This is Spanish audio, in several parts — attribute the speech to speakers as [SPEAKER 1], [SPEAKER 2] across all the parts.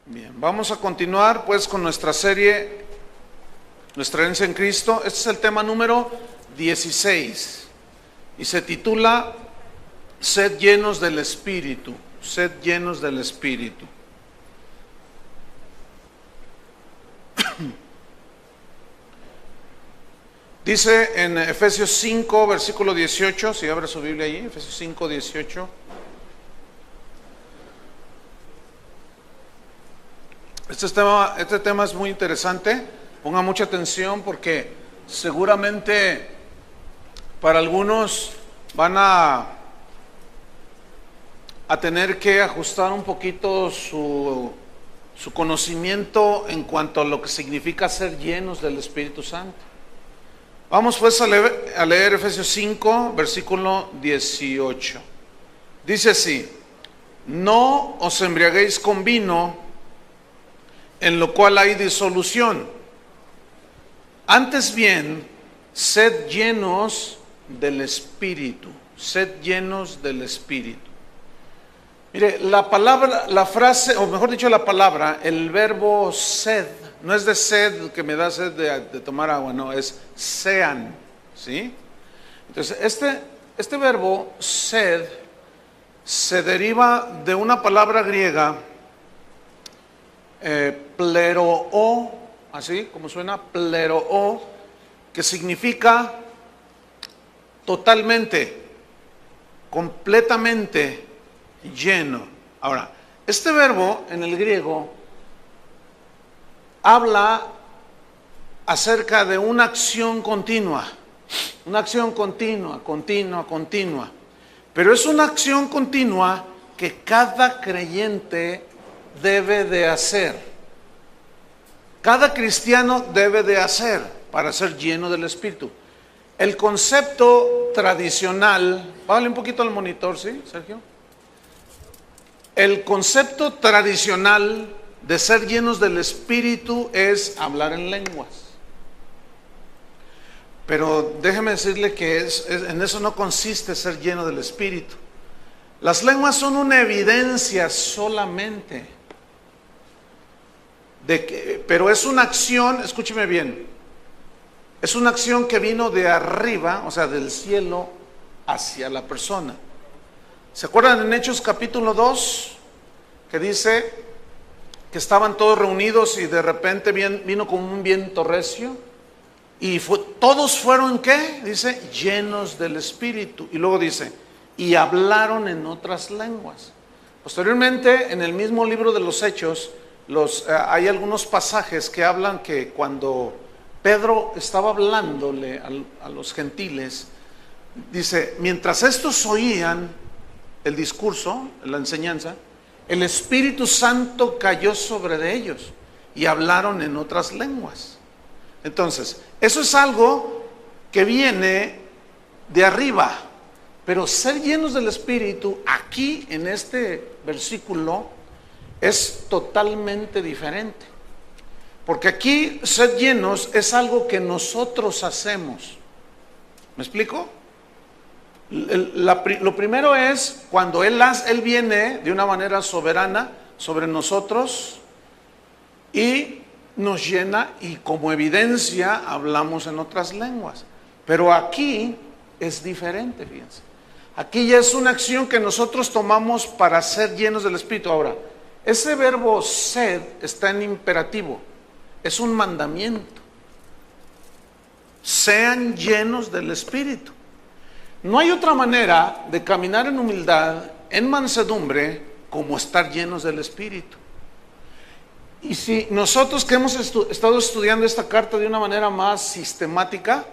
[SPEAKER 1] Bien, vamos a continuar pues con nuestra serie, Nuestra herencia en Cristo. Este es el tema número 16 y se titula Sed llenos del Espíritu, sed llenos del Espíritu. Dice en Efesios 5, versículo 18, si abre su Biblia allí, Efesios 5, 18. Este tema es muy interesante, ponga mucha atención porque seguramente para algunos van a tener que ajustar un poquito su conocimiento en cuanto a lo que significa ser llenos del Espíritu Santo. Vamos pues a leer Efesios 5, versículo 18. Dice así: no os embriaguéis con vino, en lo cual hay disolución. Antes bien, sed llenos del Espíritu. Sed llenos del Espíritu. Mire, la palabra, la frase, o mejor dicho la palabra, el verbo sed, no es de sed que me da sed de tomar agua, no, es sean, ¿sí? Entonces, este verbo sed se deriva de una palabra griega, pleroo, así como suena, pleroo, que significa totalmente, completamente lleno. Ahora, este verbo en el griego habla acerca de una acción continua, continua, pero es una acción continua que cada creyente debe de hacer. Cada cristiano debe de hacer para ser lleno del Espíritu. El concepto tradicional, bájale un poquito al monitor, ¿sí, Sergio? El concepto tradicional de ser llenos del Espíritu es hablar en lenguas. Pero déjeme decirle que en eso no consiste ser lleno del Espíritu. Las lenguas son una evidencia solamente pero es una acción, escúcheme bien, es una acción que vino de arriba, o sea, del cielo hacia la persona. ¿Se acuerdan en Hechos capítulo 2? Que dice que estaban todos reunidos y de repente vino como un viento recio y todos fueron, ¿qué? Dice, llenos del Espíritu. Y luego dice, y hablaron en otras lenguas. Posteriormente, en el mismo libro de los Hechos, hay algunos pasajes que hablan que cuando Pedro estaba hablándole a los gentiles, dice, mientras estos oían el discurso, la enseñanza, el Espíritu Santo cayó sobre de ellos y hablaron en otras lenguas. Entonces, eso es algo que viene de arriba, pero ser llenos del Espíritu aquí en este versículo es totalmente diferente, porque aquí ser llenos es algo que nosotros hacemos. ¿Me explico? Lo primero es cuando Él viene de una manera soberana sobre nosotros y nos llena, y como evidencia hablamos en otras lenguas. Pero aquí es diferente, fíjense. Aquí ya es una acción que nosotros tomamos para ser llenos del Espíritu. Ahora, ese verbo sed está en imperativo, es un mandamiento. Sean llenos del Espíritu. No hay otra manera de caminar en humildad, en mansedumbre, como estar llenos del Espíritu. Y si nosotros que hemos estado estudiando esta carta de una manera más sistemática,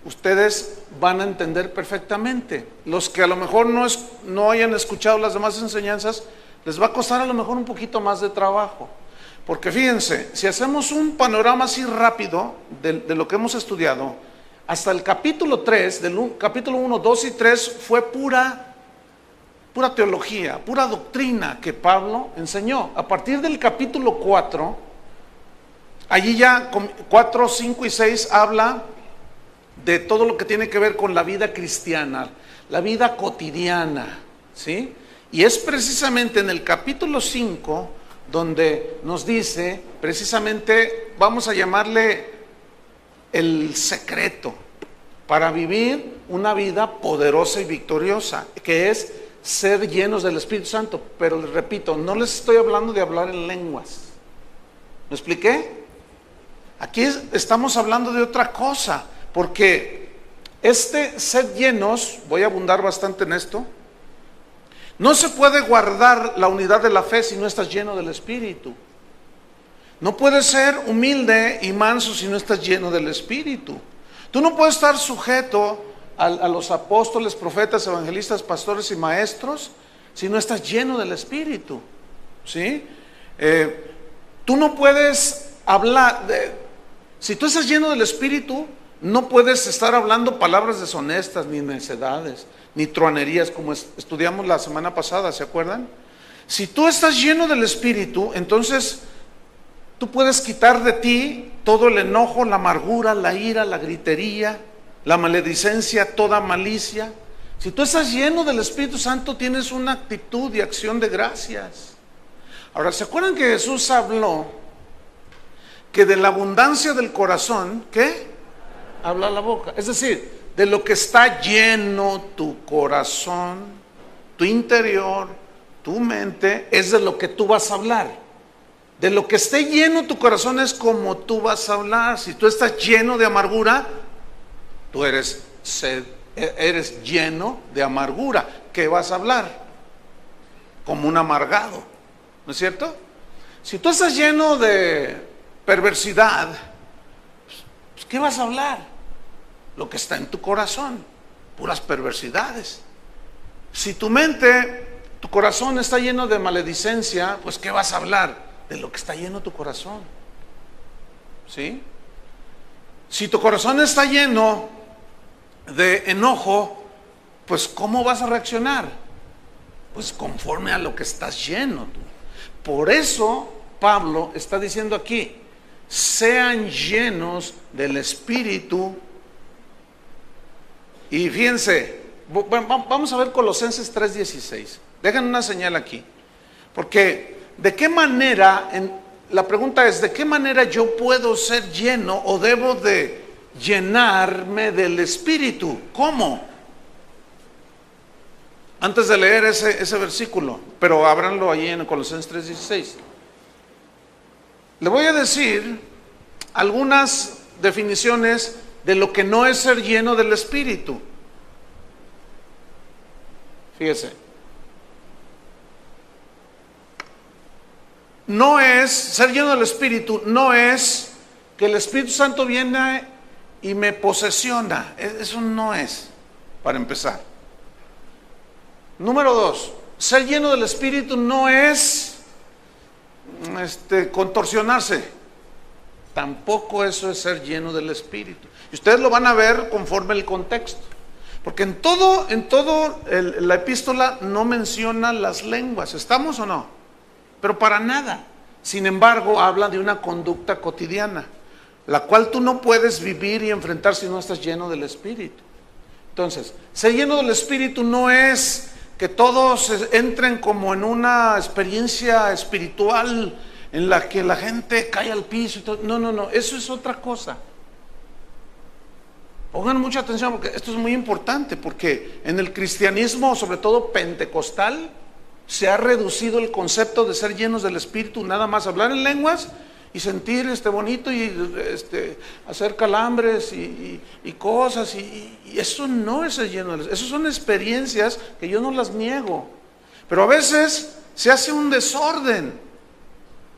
[SPEAKER 1] ustedes van a entender perfectamente. Los que a lo mejor no hayan escuchado las demás enseñanzas, les va a costar a lo mejor un poquito más de trabajo. Porque fíjense, si hacemos un panorama así rápido de lo que hemos estudiado, hasta el capítulo 3, capítulo 1, 2 y 3 fue pura teología, pura doctrina que Pablo enseñó. A partir del capítulo 4, allí ya 4, 5 y 6 habla de todo lo que tiene que ver con la vida cristiana, la vida cotidiana, ¿sí? Y es precisamente en el capítulo 5 donde nos dice precisamente, vamos a llamarle el secreto para vivir una vida poderosa y victoriosa, que es ser llenos del Espíritu Santo. Pero les repito, no les estoy hablando de hablar en lenguas. ¿Me expliqué? Aquí estamos hablando de otra cosa, porque sed llenos, voy a abundar bastante en esto, no se puede guardar la unidad de la fe si no estás lleno del Espíritu. No puedes ser humilde y manso si no estás lleno del Espíritu. Tú no puedes estar sujeto a los apóstoles, profetas, evangelistas, pastores y maestros si no estás lleno del Espíritu. ¿Sí? Tú no puedes hablar, si tú estás lleno del Espíritu, no puedes estar hablando palabras deshonestas, ni necedades, ni truanerías, como estudiamos la semana pasada, ¿se acuerdan? Si tú estás lleno del Espíritu, entonces tú puedes quitar de ti todo el enojo, la amargura, la ira, la gritería, la maledicencia, toda malicia. Si tú estás lleno del Espíritu Santo, tienes una actitud y acción de gracias. Ahora, ¿se acuerdan que Jesús habló que de la abundancia del corazón, ¿qué? Habla la boca. Es decir, de lo que está lleno tu corazón, tu interior, tu mente, es de lo que tú vas a hablar. De lo que esté lleno tu corazón es como tú vas a hablar. Si tú estás lleno de amargura, tú eres lleno de amargura. ¿Qué vas a hablar? Como un amargado, ¿no es cierto? Si tú estás lleno de perversidad, pues, ¿qué vas a hablar? Lo que está en tu corazón, puras perversidades. Si tu mente, tu corazón está lleno de maledicencia, pues ¿qué vas a hablar? De lo que está lleno tu corazón. ¿Sí? Si tu corazón está lleno de enojo, pues ¿cómo vas a reaccionar? Pues conforme a lo que estás lleno tú. Por eso Pablo está diciendo aquí, sean llenos del Espíritu. Y fíjense, vamos a ver Colosenses 3:16. Dejen una señal aquí, porque ¿de qué manera, la pregunta es, ¿de qué manera yo puedo ser lleno o debo de llenarme del Espíritu? ¿Cómo? Antes de leer ese versículo, pero ábranlo ahí en Colosenses 3:16. Le voy a decir algunas definiciones de lo que no es ser lleno del Espíritu. Fíjese. No es, ser lleno del Espíritu, no es que el Espíritu Santo viene y me posesiona. Eso no es, para empezar. Número 2, ser lleno del Espíritu no es contorsionarse. Tampoco eso es ser lleno del Espíritu. Y ustedes lo van a ver conforme el contexto. Porque en todo la epístola no menciona las lenguas. ¿Estamos o no? Pero para nada. Sin embargo, habla de una conducta cotidiana, la cual tú no puedes vivir y enfrentar si no estás lleno del Espíritu. Entonces, ser lleno del Espíritu no es que todos entren como en una experiencia espiritual en la que la gente cae al piso y todo. No, eso es otra cosa. Pongan mucha atención porque esto es muy importante, porque en el cristianismo, sobre todo pentecostal, se ha reducido el concepto de ser llenos del Espíritu, nada más hablar en lenguas y sentir bonito y hacer calambres y cosas, y eso no es ser lleno del Espíritu. Esas son experiencias que yo no las niego, pero a veces se hace un desorden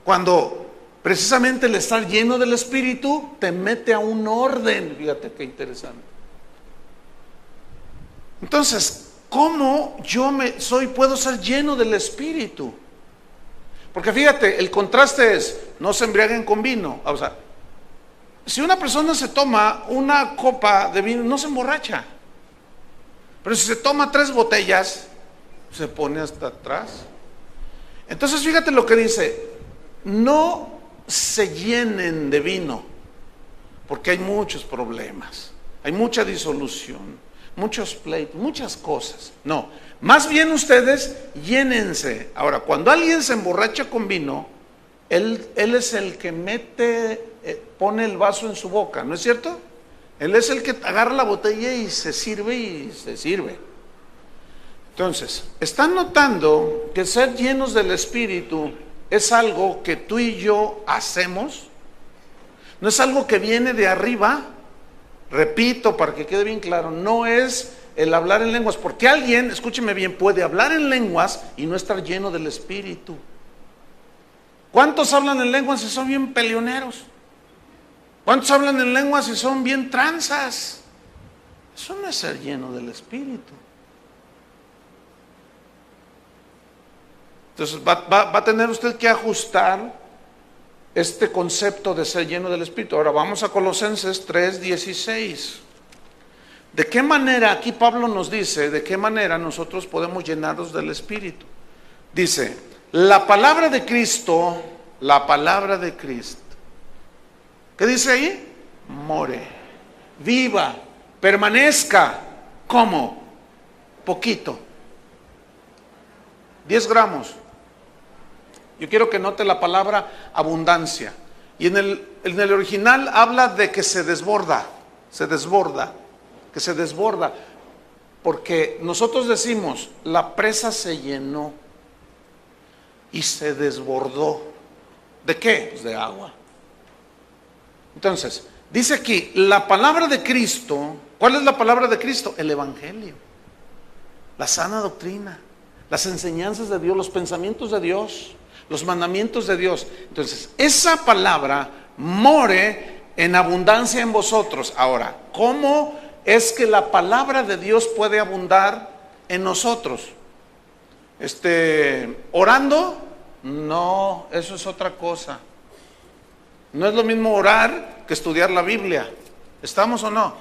[SPEAKER 1] cuando precisamente el estar lleno del Espíritu te mete a un orden. Fíjate qué interesante. Entonces, ¿cómo yo puedo ser lleno del Espíritu? Porque fíjate, el contraste es, no se embriaguen con vino. O sea, si una persona se toma una copa de vino, no se emborracha. Pero si se toma 3 botellas, se pone hasta atrás. Entonces fíjate lo que dice, no se llenen de vino, porque hay muchos problemas, hay mucha disolución, muchos pleitos, muchas cosas. No, más bien ustedes llénense. Ahora, cuando alguien se emborracha con vino, Él es el que pone el vaso en su boca, ¿no es cierto? Él es el que agarra la botella y se sirve. Entonces, ¿están notando que ser llenos del Espíritu es algo que tú y yo hacemos? No es algo que viene de arriba. Repito, para que quede bien claro, no es el hablar en lenguas, porque alguien, escúcheme bien, puede hablar en lenguas y no estar lleno del Espíritu. ¿Cuántos hablan en lenguas y son bien peleoneros? ¿Cuántos hablan en lenguas y son bien tranzas? Eso no es ser lleno del Espíritu. Entonces va a tener usted que ajustar este concepto de ser lleno del Espíritu. Ahora vamos a Colosenses 3:16. ¿De qué manera, aquí Pablo nos dice, de qué manera nosotros podemos llenarnos del Espíritu? Dice, la palabra de Cristo, ¿qué dice ahí? More, viva, permanezca. ¿Cómo? Poquito. 10 gramos. Yo quiero que note la palabra abundancia. Y en el original habla de que se desborda. Porque nosotros decimos, la presa se llenó y se desbordó. ¿De qué? Pues de agua. Entonces, dice aquí, la palabra de Cristo. ¿Cuál es la palabra de Cristo? El Evangelio, la sana doctrina, las enseñanzas de Dios, los pensamientos de Dios, los mandamientos de Dios. Entonces, esa palabra more en abundancia en vosotros. Ahora, ¿cómo es que la palabra de Dios puede abundar en nosotros? ¿Orando? No, eso es otra cosa. No es lo mismo orar que estudiar la Biblia. ¿Estamos o no?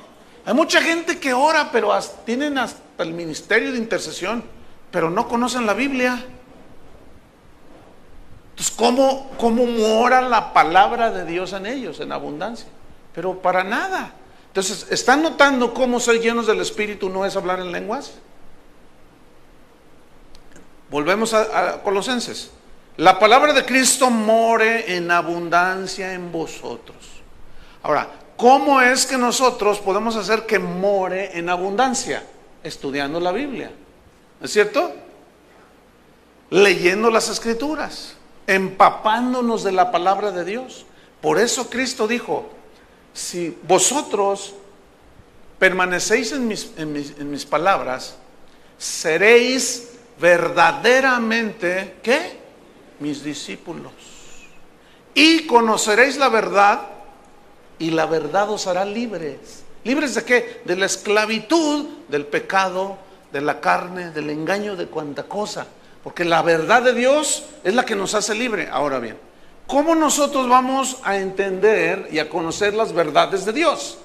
[SPEAKER 1] Hay mucha gente que ora, pero tienen hasta el ministerio de intercesión, pero no conocen la Biblia. Entonces, ¿cómo mora la palabra de Dios en ellos, en abundancia? Pero para nada. Entonces, ¿están notando cómo ser llenos del Espíritu no es hablar en lenguas? Volvemos a Colosenses. La palabra de Cristo more en abundancia en vosotros. Ahora, ¿cómo es que nosotros podemos hacer que more en abundancia? Estudiando la Biblia, ¿no es cierto? Leyendo las Escrituras, empapándonos de la palabra de Dios. Por eso Cristo dijo, si vosotros permanecéis en mis palabras, seréis verdaderamente, ¿qué? Mis discípulos. Y conoceréis la verdad, y la verdad os hará libres. ¿Libres de qué? De la esclavitud, del pecado, de la carne, del engaño, de cuanta cosa. Porque la verdad de Dios es la que nos hace libre. Ahora bien, ¿cómo nosotros vamos a entender y a conocer las verdades de Dios?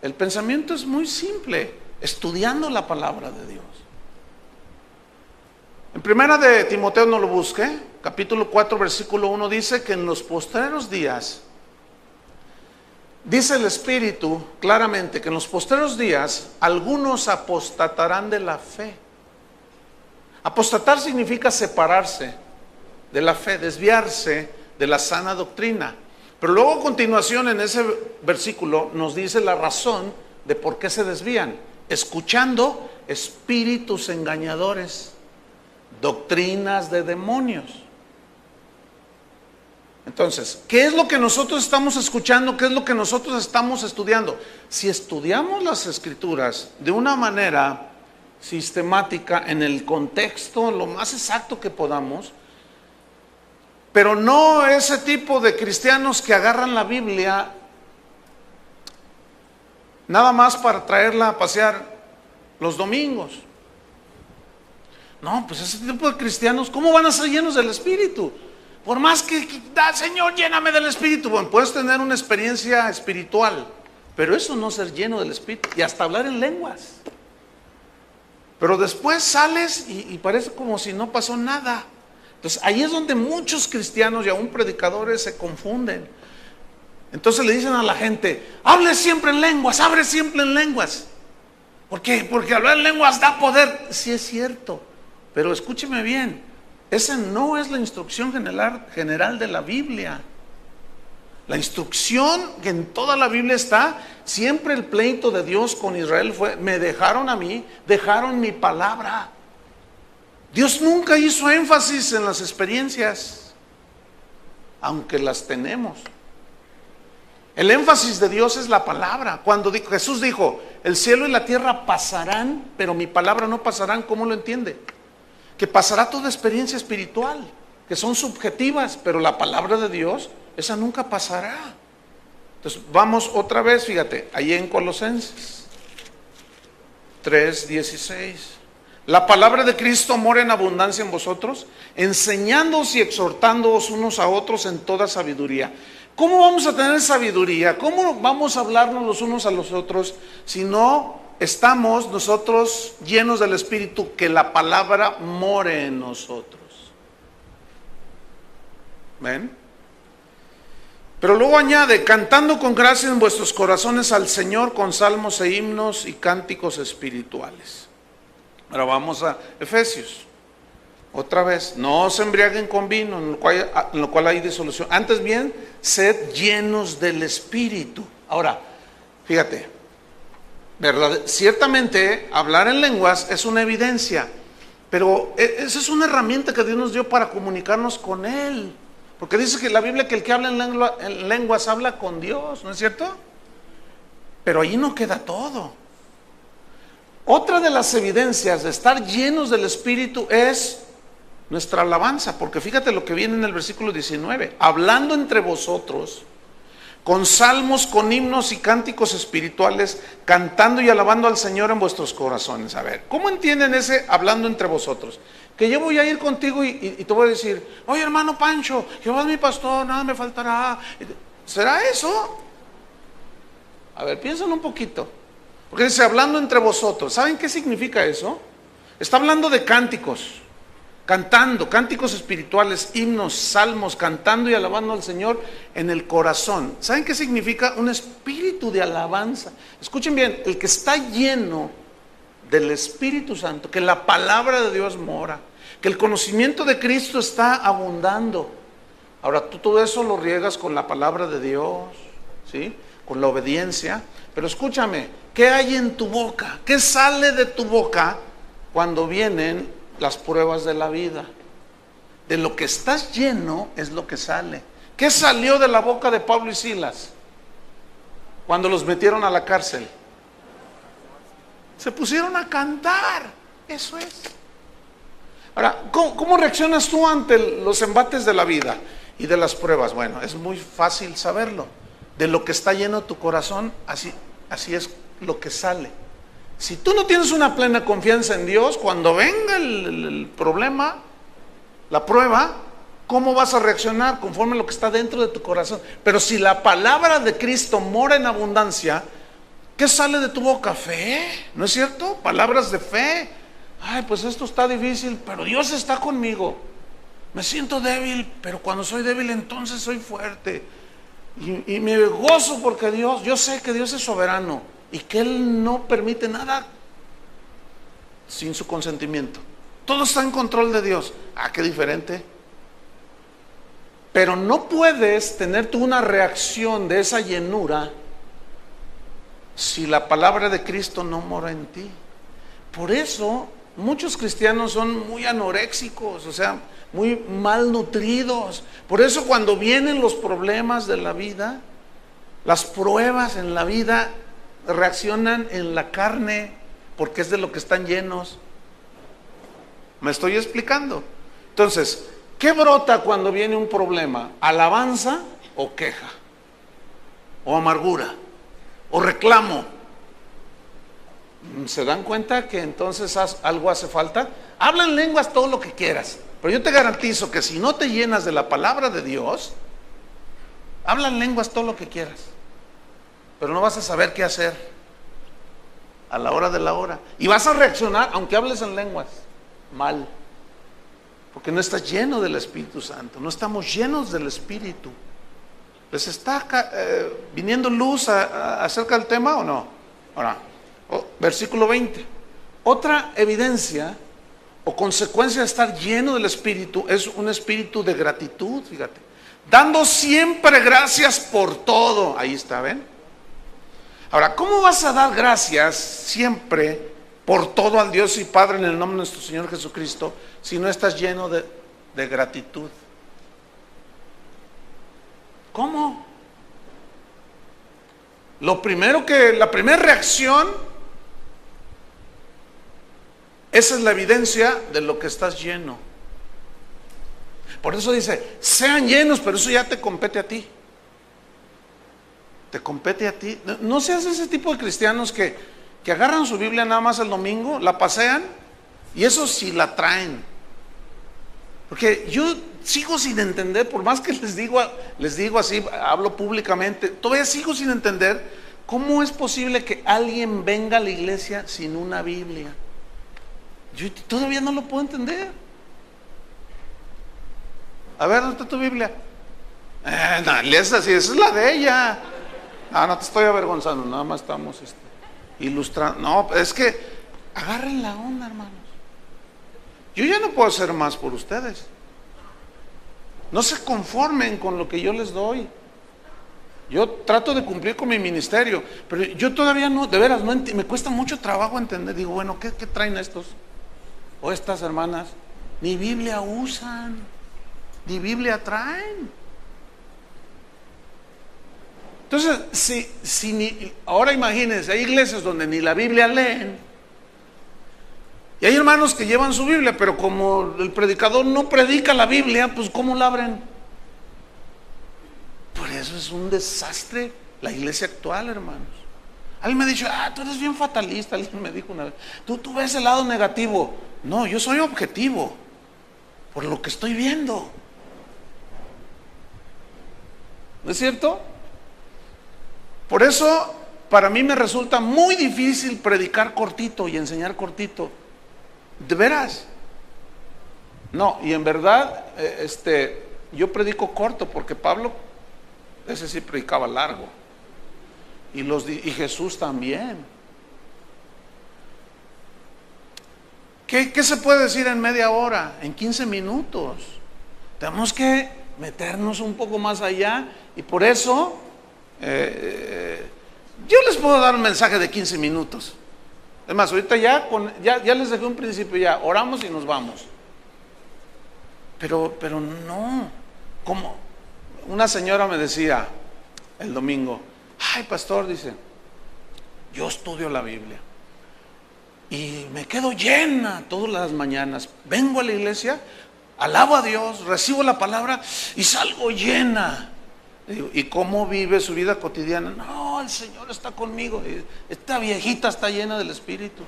[SPEAKER 1] El pensamiento es muy simple, estudiando la palabra de Dios. En primera de Timoteo, no lo busque, capítulo 4, versículo 1 dice que en los postreros días, dice el Espíritu claramente que en los postreros días algunos apostatarán de la fe. Apostatar significa separarse de la fe, desviarse de la sana doctrina. Pero luego a continuación en ese versículo nos dice la razón de por qué se desvían. Escuchando espíritus engañadores, doctrinas de demonios. Entonces, ¿qué es lo que nosotros estamos escuchando? ¿Qué es lo que nosotros estamos estudiando? Si estudiamos las Escrituras de una manera sistemática, en el contexto lo más exacto que podamos, pero no ese tipo de cristianos que agarran la Biblia nada más para traerla a pasear los domingos. No, pues ese tipo de cristianos, ¿cómo van a ser llenos del Espíritu? Por más que Señor, lléname del Espíritu. Bueno, puedes tener una experiencia espiritual, pero eso no es ser lleno del Espíritu, y hasta hablar en lenguas. Pero después sales y parece como si no pasó nada. Entonces ahí es donde muchos cristianos y aún predicadores se confunden. Entonces le dicen a la gente, hable siempre en lenguas, hable siempre en lenguas. ¿Por qué? Porque hablar en lenguas da poder. Sí es cierto, pero escúcheme bien, Esa no es la instrucción general de la Biblia. La instrucción que en toda la Biblia está, siempre el pleito de Dios con Israel fue: me dejaron a mí, dejaron mi palabra. Dios nunca hizo énfasis en las experiencias, aunque las tenemos. El énfasis de Dios es la palabra. Cuando Jesús dijo: el cielo y la tierra pasarán, pero mi palabra no pasarán, ¿cómo lo entiende? Que pasará toda experiencia espiritual, que son subjetivas, pero la palabra de Dios, esa nunca pasará. Entonces vamos otra vez, fíjate, ahí en Colosenses 3:16. La palabra de Cristo mora en abundancia en vosotros, enseñándoos y exhortándoos unos a otros en toda sabiduría. ¿Cómo vamos a tener sabiduría? ¿Cómo vamos a hablarnos los unos a los otros si no estamos nosotros llenos del Espíritu, que la palabra more en nosotros? ¿Ven? Pero luego añade: cantando con gracia en vuestros corazones al Señor con salmos e himnos y cánticos espirituales. Ahora vamos a Efesios. Otra vez: no se embriaguen con vino, en lo cual hay disolución. Antes bien, sed llenos del Espíritu. Ahora, fíjate, ¿verdad? Ciertamente hablar en lenguas es una evidencia, pero esa es una herramienta que Dios nos dio para comunicarnos con Él. Porque dice que la Biblia que el que habla en lenguas habla con Dios, ¿no es cierto? Pero ahí no queda todo. Otra de las evidencias de estar llenos del Espíritu es nuestra alabanza, porque fíjate lo que viene en el versículo 19: hablando entre vosotros con salmos, con himnos y cánticos espirituales, cantando y alabando al Señor en vuestros corazones. A ver, ¿cómo entienden ese hablando entre vosotros? Que yo voy a ir contigo y te voy a decir: oye, hermano Pancho, Jehová es mi pastor, nada me faltará. ¿Será eso? A ver, piénsalo un poquito. Porque dice hablando entre vosotros. ¿Saben qué significa eso? Está hablando de cánticos, cantando, cánticos espirituales, himnos, salmos, cantando y alabando al Señor en el corazón. ¿Saben qué significa? Un espíritu de alabanza. Escuchen bien: el que está lleno del Espíritu Santo, que la palabra de Dios mora, que el conocimiento de Cristo está abundando. Ahora tú todo eso lo riegas con la palabra de Dios, ¿sí? Con la obediencia. Pero escúchame, ¿qué hay en tu boca? ¿Qué sale de tu boca cuando vienen las pruebas de la vida? De lo que estás lleno es lo que sale. ¿Qué salió de la boca de Pablo y Silas cuando los metieron a la cárcel? Se pusieron a cantar. Eso es. Ahora, ¿cómo reaccionas tú ante los embates de la vida y de las pruebas? Bueno, es muy fácil saberlo. De lo que está lleno tu corazón, así es lo que sale. Si tú no tienes una plena confianza en Dios, cuando venga el problema, la prueba, ¿cómo vas a reaccionar? Conforme a lo que está dentro de tu corazón. Pero si la palabra de Cristo mora en abundancia, ¿qué sale de tu boca? Fe, ¿no es cierto? Palabras de fe. Ay, pues esto está difícil, pero Dios está conmigo. Me siento débil, pero cuando soy débil entonces soy fuerte. Y me gozo porque yo sé que Dios es soberano y que Él no permite nada sin su consentimiento. Todo está en control de Dios. Ah, qué diferente. Pero no puedes tener tú una reacción de esa llenura si la palabra de Cristo no mora en ti. Por eso muchos cristianos son muy anoréxicos, o sea, muy malnutridos. Por eso cuando vienen los problemas de la vida, las pruebas en la vida, reaccionan en la carne, porque es de lo que están llenos. ¿Me estoy explicando? Entonces, ¿qué brota cuando viene un problema? ¿Alabanza o queja? ¿O amargura? ¿O reclamo? ¿Se dan cuenta que entonces algo hace falta? Habla en lenguas todo lo que quieras, pero yo te garantizo que si no te llenas de la palabra de Dios, habla en lenguas todo lo que quieras, pero no vas a saber qué hacer a la hora de la hora. Y vas a reaccionar, aunque hables en lenguas, mal, porque no estás lleno del Espíritu Santo. No estamos llenos del Espíritu. ¿Les está viniendo luz acerca del tema o no? Ahora, versículo 20. Otra evidencia o consecuencia de estar lleno del Espíritu es un espíritu de gratitud, fíjate. Dando siempre gracias por todo. Ahí está, ¿ven? Ahora, ¿cómo vas a dar gracias siempre por todo al Dios y Padre en el nombre de nuestro Señor Jesucristo si no estás lleno de gratitud? ¿Cómo? La primera reacción, esa es la evidencia de lo que estás lleno. Por eso dice, sean llenos, pero eso ya te compete a ti. Te compete a ti. No seas ese tipo de cristianos que agarran su Biblia nada más el domingo, la pasean, y eso sí la traen. Porque yo sigo sin entender, por más que les digo así, hablo públicamente, todavía sigo sin entender cómo es posible que alguien venga a la iglesia sin una Biblia. Yo todavía no lo puedo entender. A ver, ¿dónde está tu Biblia? No, esa es la de ella. No te estoy avergonzando, nada más estamos ilustrando. No, es que agarren la onda, hermanos. Yo ya no puedo hacer más por ustedes. No se conformen con lo que yo les doy. Yo trato de cumplir con mi ministerio, pero yo todavía no, de veras, me cuesta mucho trabajo entender. Digo, bueno, ¿qué traen estos o estas hermanas? Ni Biblia usan, ni Biblia traen. Entonces, ahora imagínense, hay iglesias donde ni la Biblia leen. Y hay hermanos que llevan su Biblia, pero como el predicador no predica la Biblia, pues ¿cómo la abren? Por eso es un desastre la iglesia actual, hermanos. Alguien me ha dicho, tú eres bien fatalista. Alguien me dijo una vez, tú ves el lado negativo. No, yo soy objetivo por lo que estoy viendo. ¿No es cierto? Por eso, para mí me resulta muy difícil predicar cortito y enseñar cortito. ¿De veras? No, y en verdad, yo predico corto porque Pablo, ese sí predicaba largo. Y Jesús también. ¿Qué se puede decir en media hora? En 15 minutos. Tenemos que meternos un poco más allá. Y por eso, yo les puedo dar un mensaje de 15 minutos. Es más, ahorita ya les dejé un principio, ya oramos y nos vamos. Pero no. Como una señora me decía el domingo, ay pastor, dice, yo estudio la Biblia y me quedo llena todas las mañanas. Vengo a la iglesia, alabo a Dios, recibo la palabra y salgo llena. ¿Y cómo vive su vida cotidiana? No, el Señor está conmigo. Esta viejita está llena del Espíritu,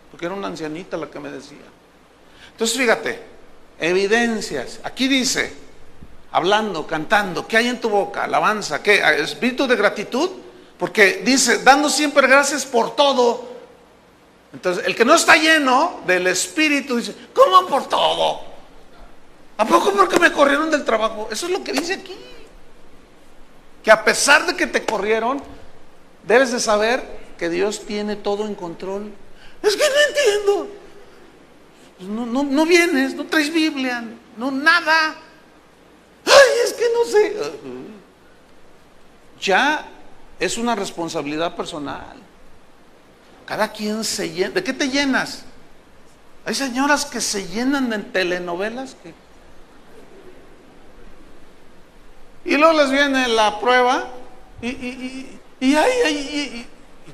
[SPEAKER 1] porque era una ancianita la que me decía. Entonces fíjate, evidencias. Aquí dice, hablando, cantando, ¿qué hay en tu boca? Alabanza, ¿qué? Espíritu de gratitud, porque dice, dando siempre gracias por todo. Entonces, el que no está lleno del Espíritu dice, ¿cómo por todo? ¿A poco porque me corrieron del trabajo? Eso es lo que dice aquí. Que a pesar de que te corrieron, debes de saber que Dios tiene todo en control. Es que no entiendo. No vienes, no traes Biblia, no nada. Ay, es que no sé. Ya es una responsabilidad personal. Cada quien se llena. ¿De qué te llenas? Hay señoras que se llenan de telenovelas y luego les viene la prueba y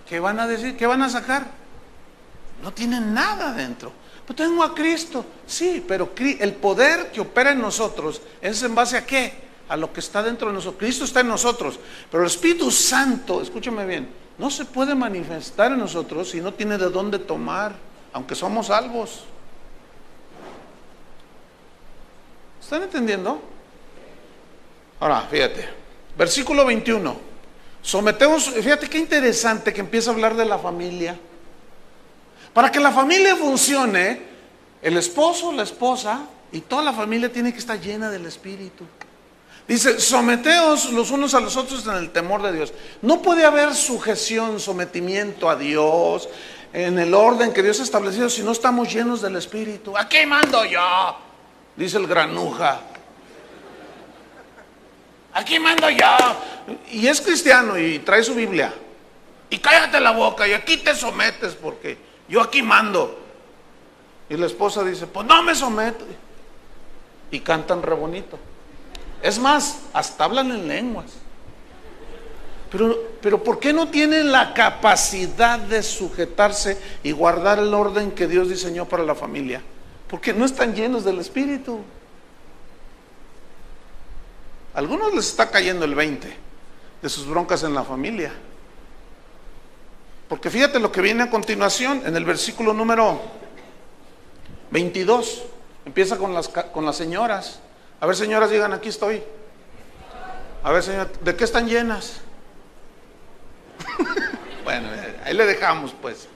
[SPEAKER 1] ¿qué van a decir? ¿Qué van a sacar? No tienen nada dentro. Pues tengo a Cristo. Sí, pero el poder que opera en nosotros es en base a ¿qué? A lo que está dentro de nosotros. Cristo está en nosotros, pero el Espíritu Santo, escúchame bien, no se puede manifestar en nosotros si no tiene de dónde tomar, aunque somos salvos. ¿Están entendiendo? Ahora, fíjate, versículo 21. Someteos, fíjate qué interesante que empieza a hablar de la familia. Para que la familia funcione, el esposo, la esposa y toda la familia tiene que estar llena del Espíritu. Dice, someteos los unos a los otros en el temor de Dios. No puede haber sujeción, sometimiento a Dios, en el orden que Dios ha establecido si no estamos llenos del Espíritu? Aquí mando yo, dice el granuja. Aquí mando yo. Y es cristiano y trae su Biblia. Y cállate la boca y aquí te sometes porque yo aquí mando. Y la esposa dice, pues no me someto. Y cantan re bonito. Es más, hasta hablan en lenguas. Pero ¿por qué no tienen la capacidad de sujetarse y guardar el orden que Dios diseñó para la familia? Porque no están llenos del Espíritu. A algunos les está cayendo el 20 de sus broncas en la familia. Porque fíjate lo que viene a continuación en el versículo número 22. Empieza con las señoras. A ver, señoras, digan, aquí estoy. A ver, señora, ¿de qué están llenas? Bueno, ahí le dejamos pues.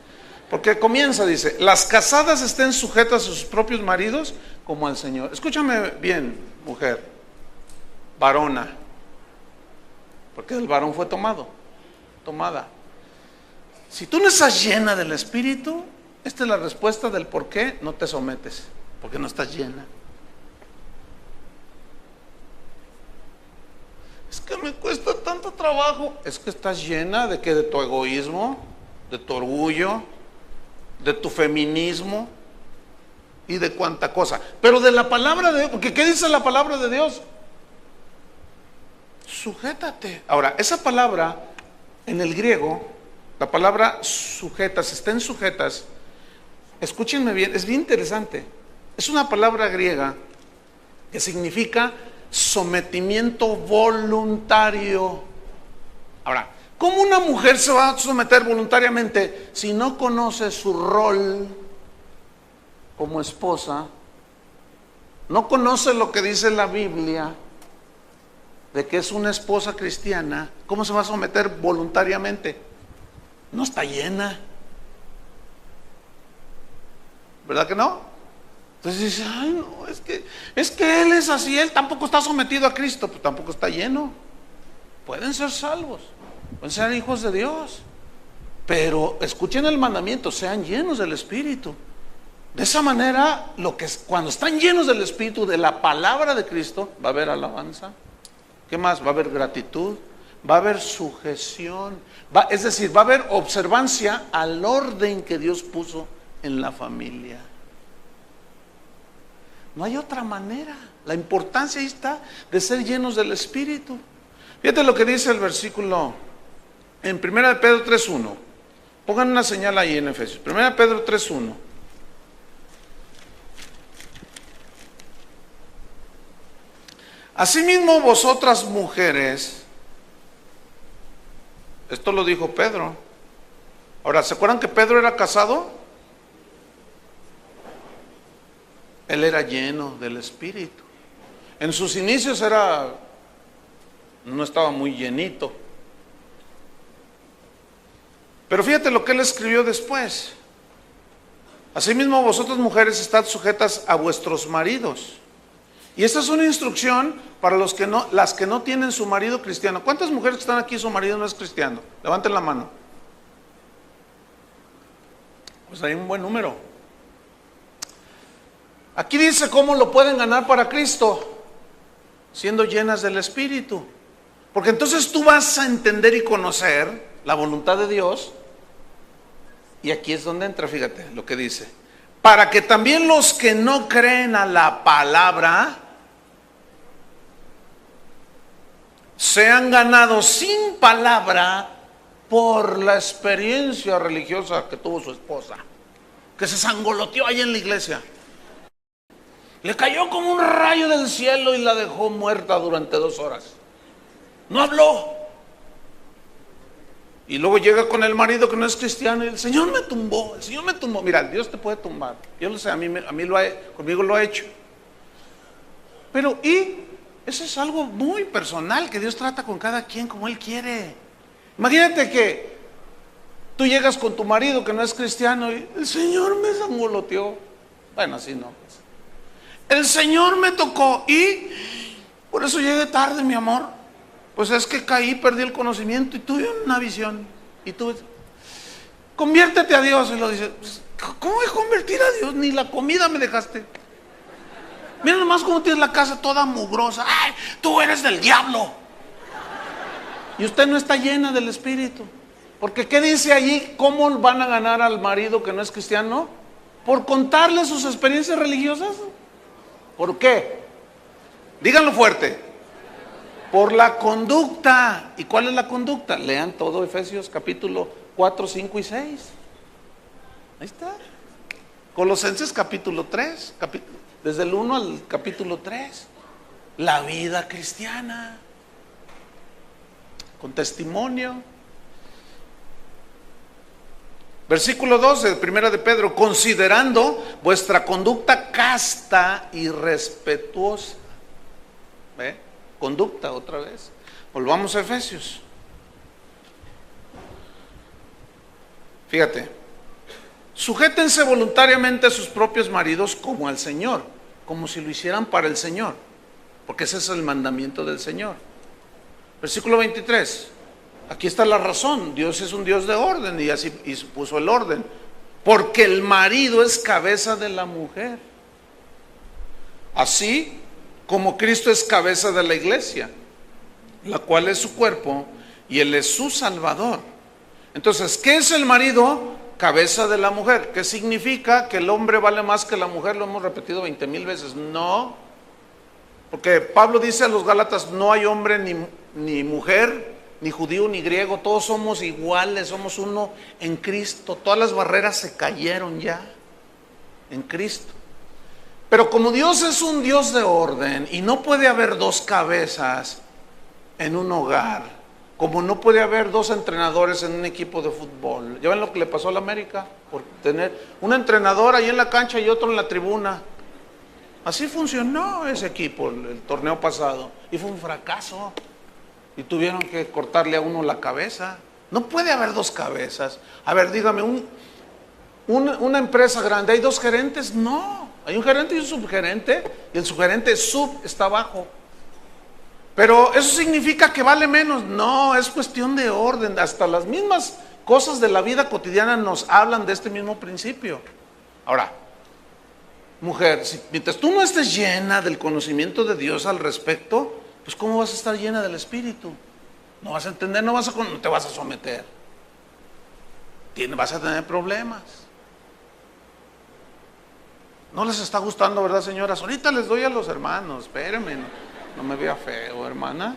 [SPEAKER 1] Porque comienza, dice, las casadas estén sujetas a sus propios maridos como al Señor. Escúchame bien, mujer, varona, porque el varón fue tomada. Si tú no estás llena del Espíritu, esta es la respuesta del por qué no te sometes, porque no estás llena. Es que me cuesta tanto trabajo. Es que estás llena de que de tu egoísmo, de tu orgullo, de tu feminismo y de cuánta cosa. Pero de la palabra de Dios, porque ¿qué dice la palabra de Dios? Sujétate. Ahora, esa palabra en el griego, la palabra sujetas, estén sujetas, escúchenme bien, es bien interesante. Es una palabra griega que significa sometimiento voluntario. Ahora, ¿cómo una mujer se va a someter voluntariamente si no conoce su rol como esposa? No conoce lo que dice la Biblia de que es una esposa cristiana. ¿Cómo se va a someter voluntariamente? No está llena. ¿Verdad que no? Entonces dice, ay no, es que él es así, él tampoco está sometido a Cristo, pues tampoco está lleno. Pueden ser salvos, pueden ser hijos de Dios, pero escuchen el mandamiento, sean llenos del Espíritu. De esa manera, cuando están llenos del Espíritu, de la palabra de Cristo, va a haber alabanza. ¿Qué más? Va a haber gratitud, va a haber sujeción, es decir, va a haber observancia al orden que Dios puso en la familia. No hay otra manera. La importancia ahí está de ser llenos del Espíritu. Fíjate lo que dice el versículo en 1 de Pedro 3:1. Pongan una señal ahí en Efesios. 1 de Pedro 3:1. Asimismo vosotras mujeres, esto lo dijo Pedro. Ahora, ¿se acuerdan que Pedro era casado? Él era lleno del Espíritu. En sus inicios no estaba muy llenito. Pero fíjate lo que él escribió después. Asimismo vosotras mujeres estad sujetas a vuestros maridos. Y esta es una instrucción para las que no tienen su marido cristiano. ¿Cuántas mujeres que están aquí su marido no es cristiano? Levanten la mano. Pues hay un buen número. Aquí dice cómo lo pueden ganar para Cristo, siendo llenas del Espíritu. Porque entonces tú vas a entender y conocer la voluntad de Dios. Y aquí es donde entra, fíjate lo que dice. Para que también los que no creen a la palabra sean ganados sin palabra por la experiencia religiosa que tuvo su esposa, que se sangoloteó ahí en la iglesia. Le cayó como un rayo del cielo y la dejó muerta durante 2 horas. No habló. Y luego llega con el marido que no es cristiano y el Señor me tumbó, el Señor me tumbó. Mira, Dios te puede tumbar. Yo lo sé, conmigo lo ha hecho. Pero eso es algo muy personal que Dios trata con cada quien como Él quiere. Imagínate que tú llegas con tu marido que no es cristiano y el Señor me sangoloteó. Bueno, así no. El Señor me tocó y por eso llegué tarde, mi amor. Pues es que caí, perdí el conocimiento y tuve una visión. Y conviértete a Dios. Y lo dice, pues, ¿cómo voy a convertir a Dios? Ni la comida me dejaste. Mira nomás cómo tienes la casa toda mugrosa. ¡Ay, tú eres del diablo! Y usted no está llena del Espíritu. Porque ¿qué dice allí? ¿Cómo van a ganar al marido que no es cristiano? ¿Por contarle sus experiencias religiosas? ¿Por qué? Díganlo fuerte. Por la conducta. ¿Y cuál es la conducta? Lean todo Efesios capítulo 4, 5 y 6. Ahí está. Colosenses capítulo 3, desde el 1 al capítulo 3. La vida cristiana. Con testimonio. Versículo 12, primera de Pedro, considerando vuestra conducta casta y respetuosa. ¿Ve? Conducta otra vez. Volvamos a Efesios. Fíjate. Sujétense voluntariamente a sus propios maridos como al Señor, como si lo hicieran para el Señor, porque ese es el mandamiento del Señor. Versículo 23. Aquí está la razón. Dios es un Dios de orden y así puso el orden. Porque el marido es cabeza de la mujer. Así como Cristo es cabeza de la iglesia, la cual es su cuerpo y Él es su Salvador. Entonces, ¿qué es el marido? Cabeza de la mujer. ¿Qué significa? ¿Que el hombre vale más que la mujer? Lo hemos repetido 20,000 veces. No. Porque Pablo dice a los Gálatas, no hay hombre ni mujer, ni judío ni griego, todos somos iguales, somos uno en Cristo. Todas las barreras se cayeron ya en Cristo. Pero como Dios es un Dios de orden y no puede haber dos cabezas en un hogar, como no puede haber dos entrenadores en un equipo de fútbol. ¿Ya ven lo que le pasó a la América? Por tener un entrenador ahí en la cancha y otro en la tribuna. Así funcionó ese equipo el torneo pasado y fue un fracaso. Y tuvieron que cortarle a uno la cabeza. No puede haber dos cabezas. A ver, dígame, una empresa grande, ¿hay dos gerentes? No, hay un gerente y un subgerente. Y el subgerente está abajo. Pero ¿eso significa que vale menos? No, es cuestión de orden. Hasta las mismas cosas de la vida cotidiana nos hablan de este mismo principio. Ahora, mujer, mientras tú no estés llena del conocimiento de Dios al respecto, pues ¿cómo vas a estar llena del Espíritu? No vas a entender, no te vas a someter. Vas a tener problemas. No les está gustando, ¿verdad, señoras? Ahorita les doy a los hermanos, espérenme, no me vea feo, hermana.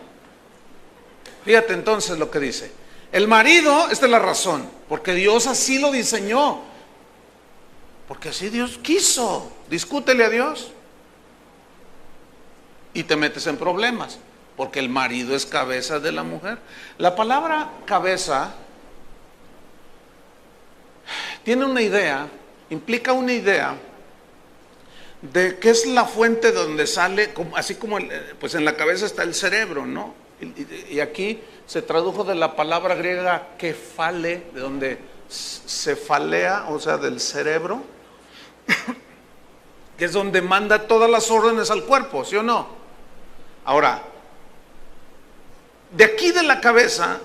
[SPEAKER 1] Fíjate entonces lo que dice. El marido, esta es la razón, porque Dios así lo diseñó. Porque así Dios quiso. Discútele a Dios y te metes en problemas, porque el marido es cabeza de la mujer. La palabra cabeza tiene una idea, implica una idea de que es la fuente de donde sale, así como pues en la cabeza está el cerebro, ¿no? Y aquí se tradujo de la palabra griega kefale, de donde cefalea, o sea, del cerebro, que es donde manda todas las órdenes al cuerpo, ¿sí o no? Ahora, de aquí de la cabeza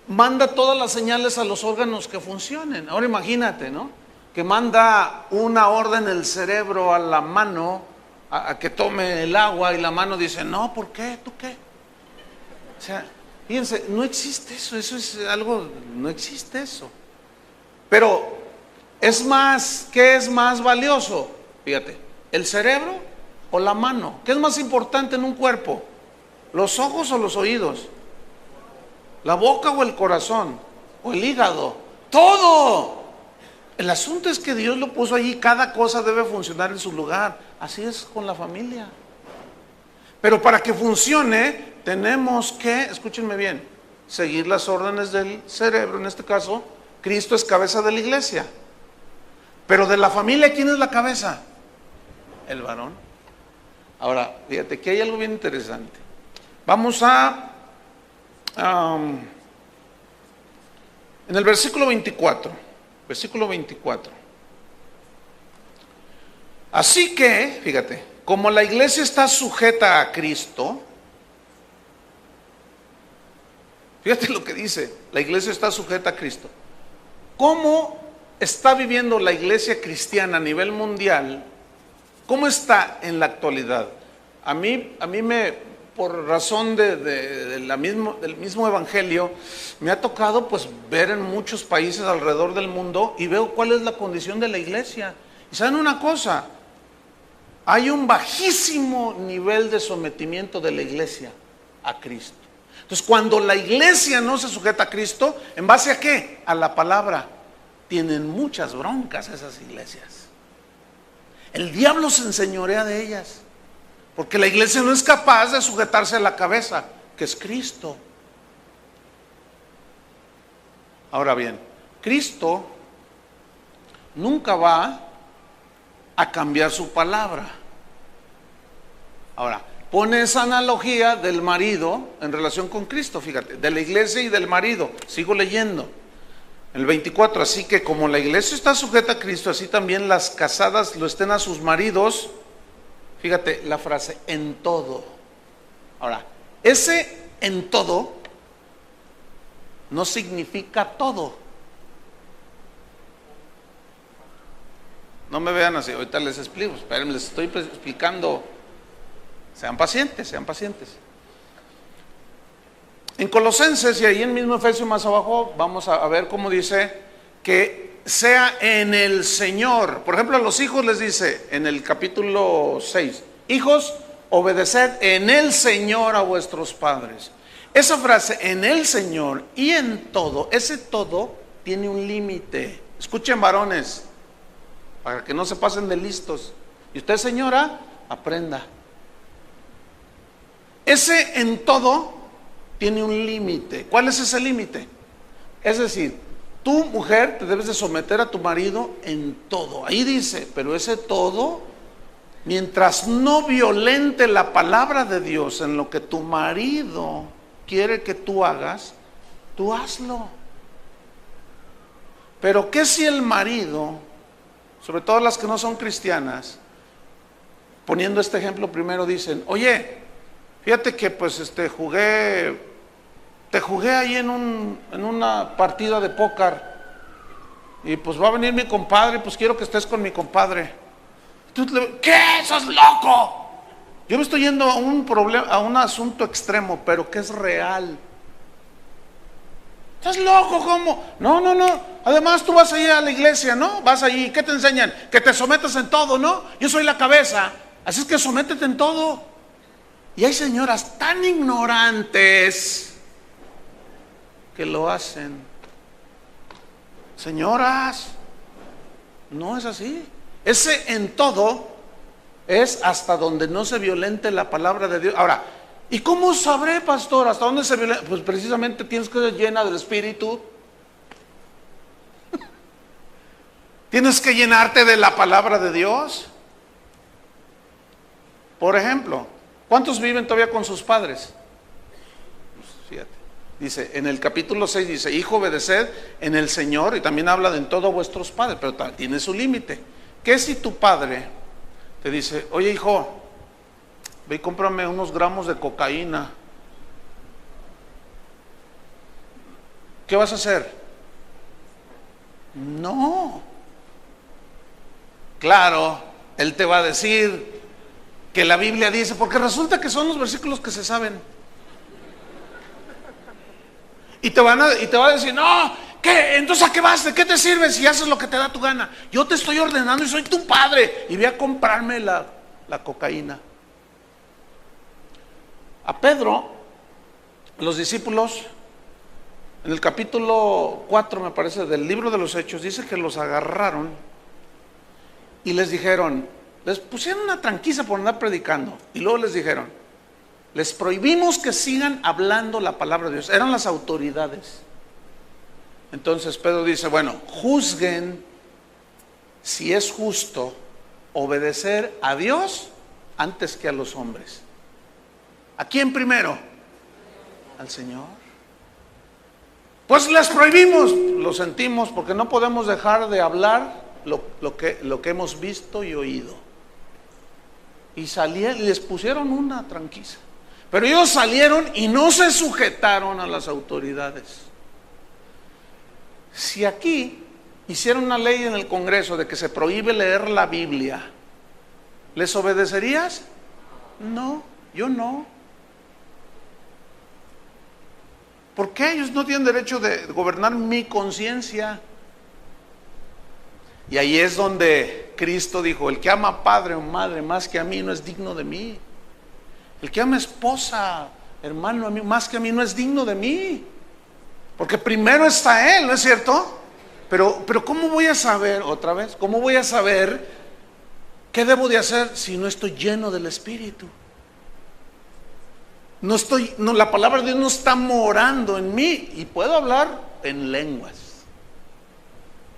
[SPEAKER 1] manda todas las señales a los órganos que funcionen. Ahora imagínate, ¿no? Que manda una orden el cerebro a la mano a que tome el agua y la mano dice, no, ¿por qué? ¿Tú qué? O sea, fíjense, no existe eso, eso es algo, no existe eso. Pero es más, ¿qué es más valioso? Fíjate, ¿el cerebro o la mano? ¿Qué es más importante en un cuerpo? ¿Los ojos o los oídos? ¿La boca o el corazón? ¿O el hígado? ¡Todo! El asunto es que Dios lo puso allí, cada cosa debe funcionar en su lugar. Así es con la familia. Pero para que funcione, tenemos que, escúchenme bien, seguir las órdenes del cerebro. En este caso, Cristo es cabeza de la iglesia. Pero de la familia, ¿quién es la cabeza? El varón. Ahora, fíjate que hay algo bien interesante. Vamos en el versículo 24. Versículo 24. Así que, fíjate, como la iglesia está sujeta a Cristo, fíjate lo que dice, la iglesia está sujeta a Cristo. ¿Cómo está viviendo la iglesia cristiana a nivel mundial? ¿Cómo está en la actualidad? A mí por razón del mismo evangelio, me ha tocado pues ver en muchos países alrededor del mundo y veo cuál es la condición de la iglesia. Y ¿saben una cosa? Hay un bajísimo nivel de sometimiento de la iglesia a Cristo. Entonces, cuando la iglesia no se sujeta a Cristo, ¿en base a qué? A la palabra. Tienen muchas broncas esas iglesias. El diablo se enseñorea de ellas, porque la iglesia no es capaz de sujetarse a la cabeza, que es Cristo. Ahora bien, Cristo nunca va a cambiar su palabra. Ahora, pone esa analogía del marido en relación con Cristo, fíjate, de la iglesia y del marido. Sigo leyendo. El 24, así que como la iglesia está sujeta a Cristo, así también las casadas lo estén a sus maridos. Fíjate la frase, en todo. Ahora, ese en todo no significa todo. No me vean así, ahorita les explico, esperen, les estoy explicando. Sean pacientes, sean pacientes. En Colosenses y ahí en mismo Efesios más abajo, vamos a ver cómo dice que sea en el Señor. Por ejemplo, a los hijos les dice en el capítulo 6, hijos, obedeced en el Señor a vuestros padres. Esa frase, en el Señor y en todo, ese todo tiene un límite. Escuchen, varones, para que no se pasen de listos. Y usted, señora, aprenda. Ese en todo tiene un límite. ¿Cuál es ese límite? Es decir, tú, mujer, te debes de someter a tu marido en todo. Ahí dice, pero ese todo, mientras no violente la palabra de Dios en lo que tu marido quiere que tú hagas, tú hazlo. Pero ¿qué si el marido, sobre todo las que no son cristianas, poniendo este ejemplo primero, dicen, oye, fíjate que pues te jugué ahí en una partida de póker y pues va a venir mi compadre, pues quiero que estés con mi compadre. ¿Qué? ¡Sos loco! Yo me estoy yendo a un problema, a un asunto extremo, pero que es real. ¿Estás loco? ¿Cómo? No. Además tú vas a ir a la iglesia, ¿no? Vas allí, ¿qué te enseñan? Que te sometas en todo, ¿no? Yo soy la cabeza, así es que sométete en todo. Y hay señoras tan ignorantes que lo hacen. Señoras, no es así. Ese en todo es hasta donde no se violente la palabra de Dios. Ahora, ¿y cómo sabré, pastor, hasta dónde se violenta? Pues precisamente tienes que ser llena del Espíritu. Tienes que llenarte de la palabra de Dios. Por ejemplo, ¿cuántos viven todavía con sus padres? Pues fíjate, dice, en el capítulo 6 dice, hijo, obedeced en el Señor, y también habla de en todo vuestros padres, pero tiene su límite. ¿Qué si tu padre te dice, oye hijo, ve y cómprame unos gramos de cocaína? ¿Qué vas a hacer? No. Claro, él te va a decir que la Biblia dice, porque resulta que son los versículos que se saben. Y te va a decir, no, ¿qué? Entonces ¿a qué vas? ¿De qué te sirve si haces lo que te da tu gana? Yo te estoy ordenando y soy tu padre y voy a comprarme la cocaína. A Pedro, los discípulos, en el capítulo 4, me parece, del libro de los Hechos, dice que los agarraron y les dijeron, les pusieron una tranquiza por andar predicando, y luego les dijeron, les prohibimos que sigan hablando la palabra de Dios. Eran las autoridades. Entonces Pedro dice, bueno, juzguen si es justo obedecer a Dios antes que a los hombres. ¿A quién primero? Al Señor. Pues les prohibimos, lo sentimos, porque no podemos dejar de hablar lo que hemos visto y oído. Y salieron, les pusieron una tranquiza. Pero ellos salieron y no se sujetaron a las autoridades. Si aquí hiciera una ley en el Congreso de que se prohíbe leer la Biblia, ¿les obedecerías? No, yo no. ¿Por qué? Ellos no tienen derecho de gobernar mi conciencia. Y ahí es donde Cristo dijo: el que ama a padre o madre más que a mí no es digno de mí. El que ama a esposa, hermano, a mí, más que a mí no es digno de mí. Porque primero está Él, ¿no es cierto? Pero ¿cómo voy a saber, otra vez, cómo voy a saber qué debo de hacer si no estoy lleno del Espíritu? La palabra de Dios no está morando en mí. Y puedo hablar en lenguas,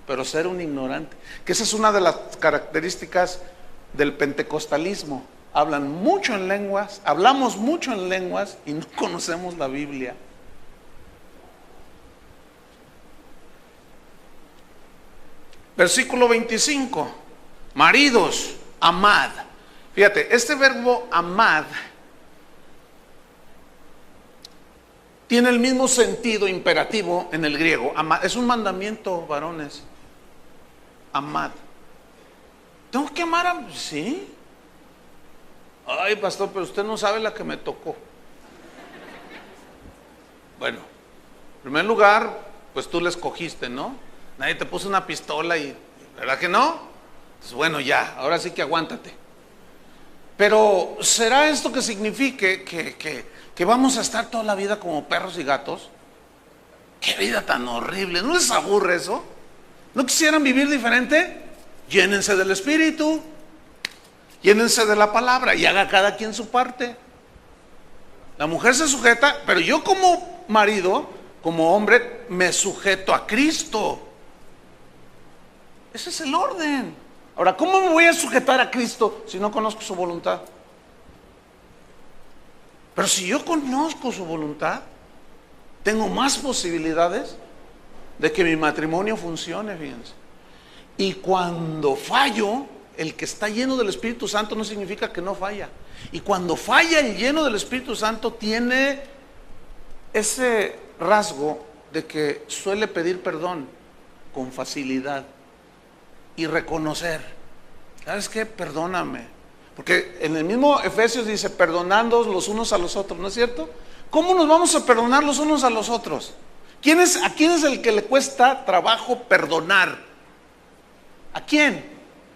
[SPEAKER 1] pero ser un ignorante, que esa es una de las características del pentecostalismo. Hablan mucho en lenguas, hablamos mucho en lenguas y no conocemos la Biblia. Versículo 25. Maridos, amad. Fíjate, este verbo amad tiene el mismo sentido imperativo en el griego. Amad, es un mandamiento, varones. Amad. ¿Tengo que amar a...? Sí. Ay, pastor, pero usted no sabe la que me tocó. Bueno, en primer lugar, pues tú la escogiste, ¿no? Nadie te puso una pistola y... ¿verdad que no? Pues bueno, ya, ahora sí que aguántate. Pero ¿será esto que signifique que vamos a estar toda la vida como perros y gatos? ¡Qué vida tan horrible! ¿No les aburre eso? ¿No quisieran vivir diferente? Llénense del Espíritu, llénense de la palabra y haga cada quien su parte. La mujer se sujeta, pero yo como marido, como hombre, me sujeto a Cristo. Ese es el orden. Ahora, ¿cómo me voy a sujetar a Cristo si no conozco su voluntad? Pero si yo conozco su voluntad, tengo más posibilidades de que mi matrimonio funcione, fíjense. Y cuando fallo, el que está lleno del Espíritu Santo no significa que no falla. Y cuando falla el lleno del Espíritu Santo, tiene ese rasgo de que suele pedir perdón con facilidad y reconocer: ¿sabes qué? Perdóname. Porque en el mismo Efesios dice: perdonándoos los unos a los otros, ¿no es cierto? ¿Cómo nos vamos a perdonar los unos a los otros? ¿A quién es el que le cuesta trabajo perdonar? ¿A quién?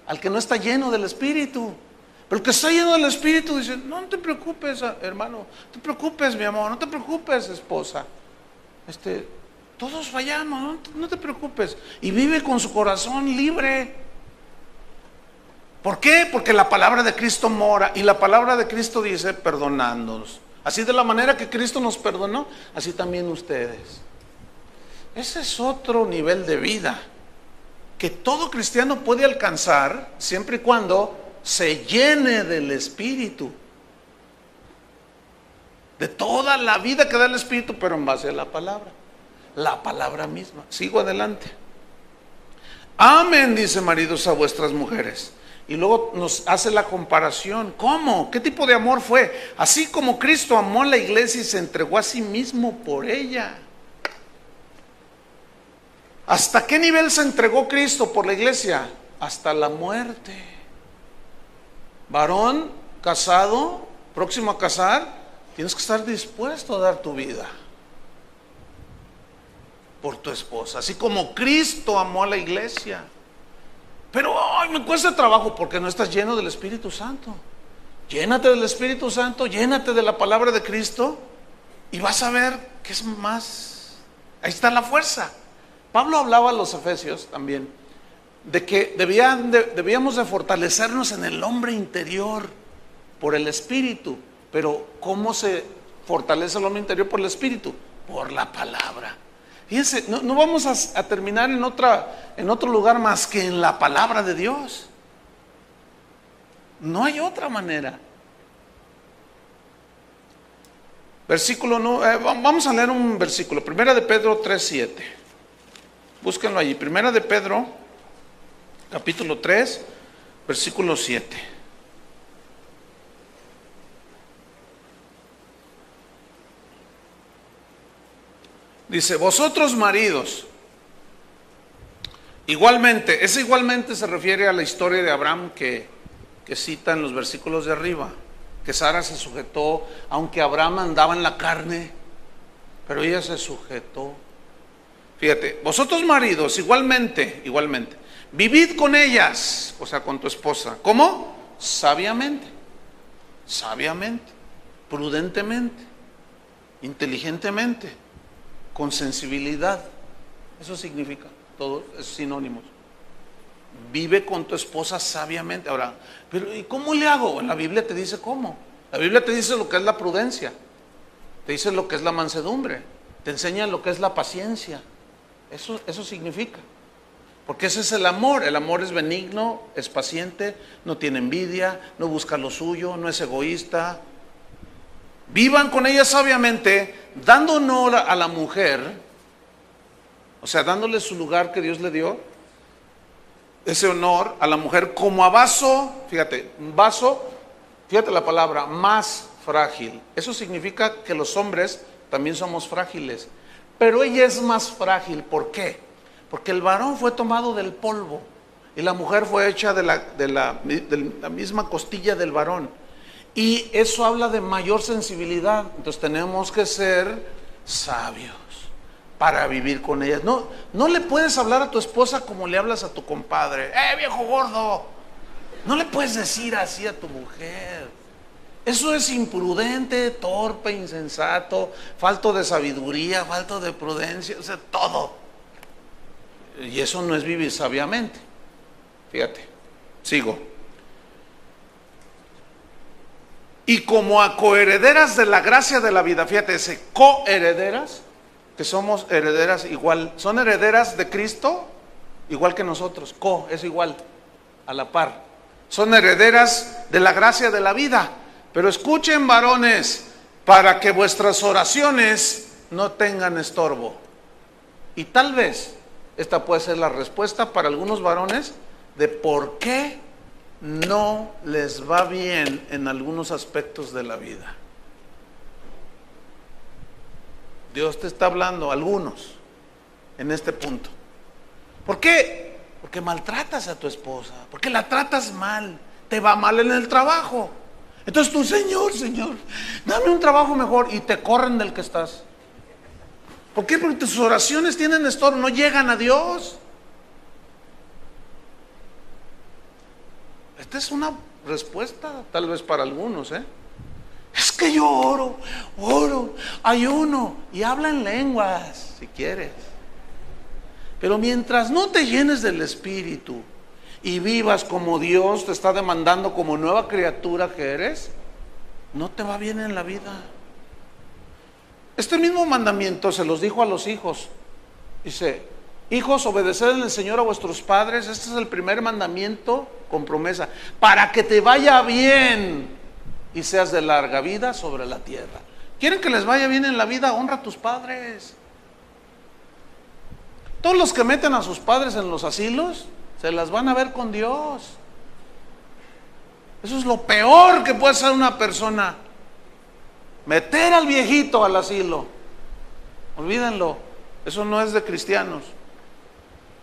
[SPEAKER 1] Al que no está lleno del Espíritu. Pero el que está lleno del Espíritu dice: no te preocupes, hermano, no te preocupes, mi amor, no te preocupes, esposa. Todos fallamos, no te preocupes. Y vive con su corazón libre. ¿Por qué? Porque la palabra de Cristo mora. Y la palabra de Cristo dice: perdonándonos. Así, de la manera que Cristo nos perdonó, así también ustedes. Ese es otro nivel de vida que todo cristiano puede alcanzar siempre y cuando se llene del Espíritu, de toda la vida que da el Espíritu, pero en base a la palabra misma. Sigo adelante. Amen, dice, maridos, a vuestras mujeres. Y luego nos hace la comparación. ¿Cómo? ¿Qué tipo de amor fue? Así como Cristo amó a la iglesia y se entregó a sí mismo por ella. ¿Hasta qué nivel se entregó Cristo por la iglesia? Hasta la muerte. Varón casado, próximo a casar, tienes que estar dispuesto a dar tu vida por tu esposa, así como Cristo amó a la iglesia. Pero me cuesta trabajo porque no estás lleno del Espíritu Santo. Llénate del Espíritu Santo, llénate de la palabra de Cristo y vas a ver que es más. Ahí está la fuerza. Pablo hablaba a los efesios también de que debíamos de fortalecernos en el hombre interior por el Espíritu. Pero ¿cómo se fortalece el hombre interior por el Espíritu? Por la palabra. Fíjense, no vamos a terminar en otro lugar más que en la palabra de Dios. No hay otra manera. Vamos a leer un versículo, 1 de Pedro 3:7. Búsquenlo allí, 1 de Pedro, capítulo 3, versículo 7. Dice: vosotros maridos, Igualmente, ese igualmente se refiere a la historia de Abraham que cita en los versículos de arriba, que Sara se sujetó, aunque Abraham andaba en la carne, pero ella se sujetó. Fíjate, vosotros maridos, igualmente, vivid con ellas, o sea, con tu esposa. ¿Cómo? Sabiamente, prudentemente, inteligentemente, con sensibilidad. Eso significa, todos esos sinónimos. Vive con tu esposa sabiamente. Ahora, pero ¿y cómo le hago? La Biblia te dice cómo. La Biblia te dice lo que es la prudencia, te dice lo que es la mansedumbre, te enseña lo que es la paciencia. Eso significa. Porque ese es el amor. El amor es benigno, es paciente, no tiene envidia, no busca lo suyo, no es egoísta. Vivan con ella sabiamente, dando honor a la mujer, o sea, dándole su lugar que Dios le dio, ese honor a la mujer como a vaso, fíjate, un vaso, fíjate la palabra, más frágil. Eso significa que los hombres también somos frágiles, pero ella es más frágil. ¿Por qué? Porque el varón fue tomado del polvo y la mujer fue hecha de la misma costilla del varón. Y eso habla de mayor sensibilidad. Entonces tenemos que ser sabios para vivir con ellas. No le puedes hablar a tu esposa como le hablas a tu compadre. Viejo gordo! No le puedes decir así a tu mujer. Eso es imprudente, torpe, insensato, falto de sabiduría, falto de prudencia, o sea, todo. Y eso no es vivir sabiamente. Fíjate, sigo. Y como a coherederas de la gracia de la vida, fíjate, ese coherederas, que somos herederas igual, son herederas de Cristo, igual que nosotros, es igual, a la par. Son herederas de la gracia de la vida. Pero escuchen, varones, para que vuestras oraciones no tengan estorbo. Y tal vez esta puede ser la respuesta para algunos varones de por qué no les va bien en algunos aspectos de la vida. Dios te está hablando, algunos, en este punto. ¿Por qué? Porque maltratas a tu esposa, porque la tratas mal, te va mal en el trabajo. Entonces tú, Señor, dame un trabajo mejor, y te corren del que estás. ¿Por qué? Porque tus oraciones tienen estorbo, no llegan a Dios. Esta es una respuesta, tal vez para algunos, Es que yo oro, ayuno y habla en lenguas, si quieres. Pero mientras no te llenes del Espíritu y vivas como Dios te está demandando, como nueva criatura que eres, no te va bien en la vida. Este mismo mandamiento se los dijo a los hijos. Dice: hijos, obedeced en el Señor a vuestros padres. Este es el primer mandamiento con promesa, para que te vaya bien y seas de larga vida sobre la tierra. ¿Quieren que les vaya bien en la vida? Honra a tus padres. Todos los que meten a sus padres en los asilos se las van a ver con Dios. Eso es lo peor que puede hacer una persona, meter al viejito al asilo. Olvídenlo, eso no es de cristianos.